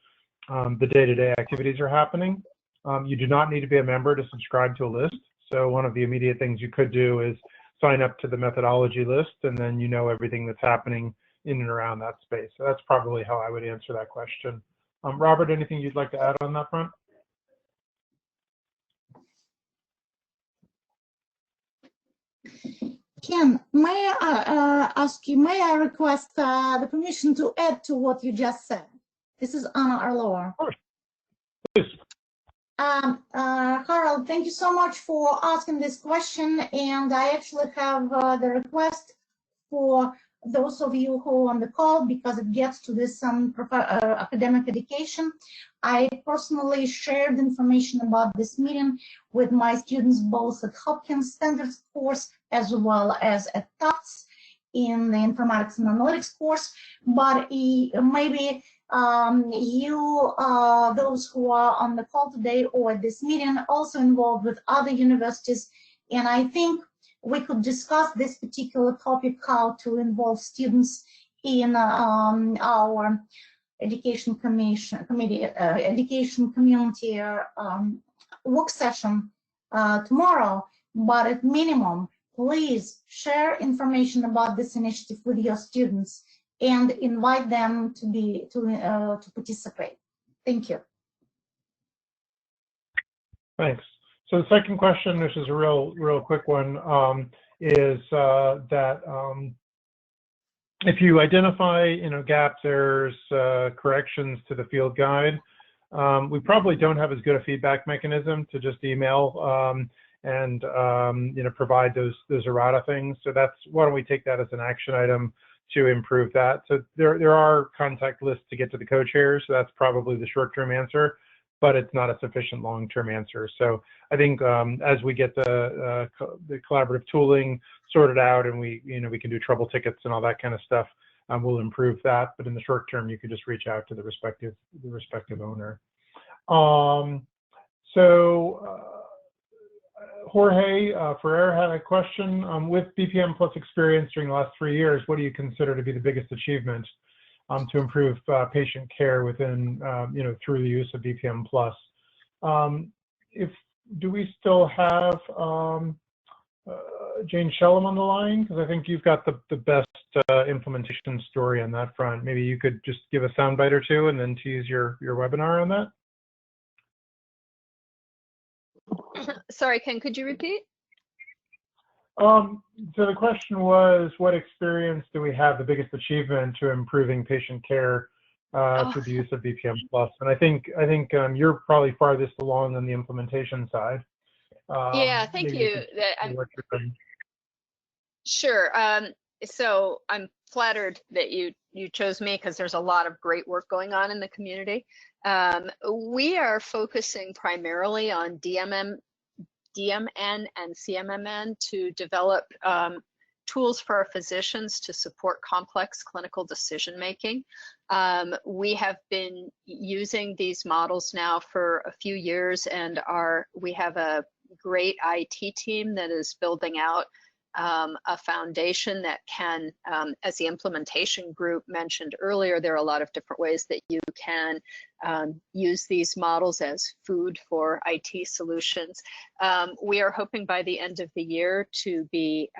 day-to-day activities are happening. You do not need to be a member to subscribe to a list. So one of the immediate things you could do is sign up to the methodology list, and then you know everything that's happening in and around that space. So that's probably how I would answer that question. Robert, anything you'd like to add on that front? Ken, may I ask you, may I request the permission to add to what you just said? This is Anna Arlova. Of course. Please. Harold, thank you so much for asking this question. And I actually have the request for those of you who are on the call, because it gets to this academic education. I personally shared information about this meeting with my students, both at Hopkins Standards course as well as at Tufts in the informatics and analytics course. But maybe those who are on the call today or at this meeting, also involved with other universities, and I think we could discuss this particular topic, how to involve students in our education community work session tomorrow. But at minimum, please share information about this initiative with your students and invite them to participate. Thank you. Thanks. So the second question, which is a real quick one, is that if you identify gaps, errors, corrections to the field guide, we probably don't have as good a feedback mechanism to just email and provide those errata things. So why don't we take that as an action item to improve that? So there are contact lists to get to the co-chairs. So that's probably the short-term answer, but it's not a sufficient long-term answer. So I think as we get the collaborative tooling sorted out and we can do trouble tickets and all that kind of stuff, we'll improve that. But in the short term, you can just reach out to the respective owner. Jorge Ferrer had a question. With BPM Plus experience during the last 3 years, what do you consider to be the biggest achievement to improve patient care within, through the use of BPM Plus? Do we still have Jane Shellum on the line? Because I think you've got the best implementation story on that front. Maybe you could just give a soundbite or two and then tease your webinar on that. Sorry, Ken, could you repeat? So the question was, what experience do we have the biggest achievement to improving patient care through the use of BPM Plus? And I think you're probably farthest along on the implementation side. Yeah, thank you. Sure. So I'm flattered that you chose me because there's a lot of great work going on in the community. We are focusing primarily on DMN and CMMN to develop tools for our physicians to support complex clinical decision making. We have been using these models now for a few years, and we have a great IT team that is building out a foundation that can, as the implementation group mentioned earlier, there are a lot of different ways that you can use these models as food for IT solutions. We are hoping by the end of the year to be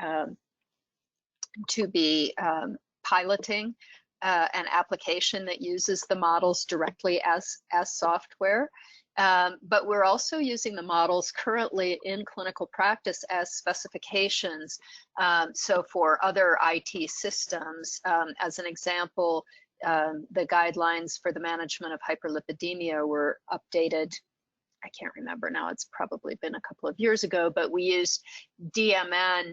piloting an application that uses the models directly as software. But we're also using the models currently in clinical practice as specifications. So for other IT systems, as an example, the guidelines for the management of hyperlipidemia were updated. I can't remember now, it's probably been a couple of years ago, but we used DMN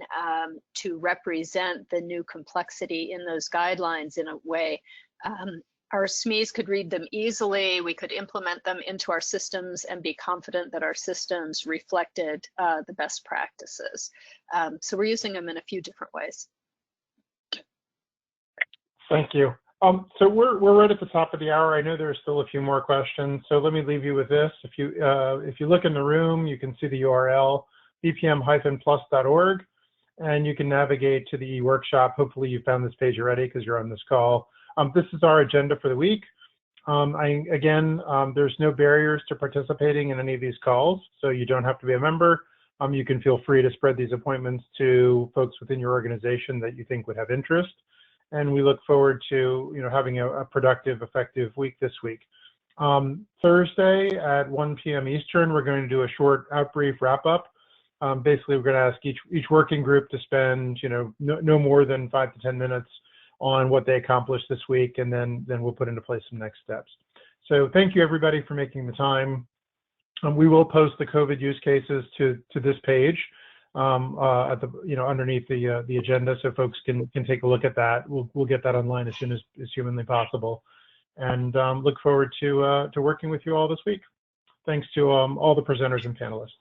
to represent the new complexity in those guidelines in a way. Our SMEs could read them easily, we could implement them into our systems and be confident that our systems reflected the best practices. So we're using them in a few different ways. Thank you. So we're right at the top of the hour. I know there are still a few more questions, so let me leave you with this. If you look in the room, you can see the URL, bpm-plus.org, and you can navigate to the workshop. Hopefully you found this page already because you're on this call. This is our agenda for the week. There's no barriers to participating in any of these calls, so you don't have to be a member. You can feel free to spread these appointments to folks within your organization that you think would have interest. And we look forward to having a productive, effective week this week. Thursday at 1 p.m. Eastern, we're going to do a short outbrief wrap-up. Basically, we're going to ask each working group to spend no more than 5 to 10 minutes on what they accomplished this week, and then we'll put into place some next steps. So thank you everybody for making the time. We will post the COVID use cases to this page at the underneath the agenda, so folks can take a look at that. We'll get that online as soon as humanly possible, and look forward to working with you all this week. Thanks to all the presenters and panelists.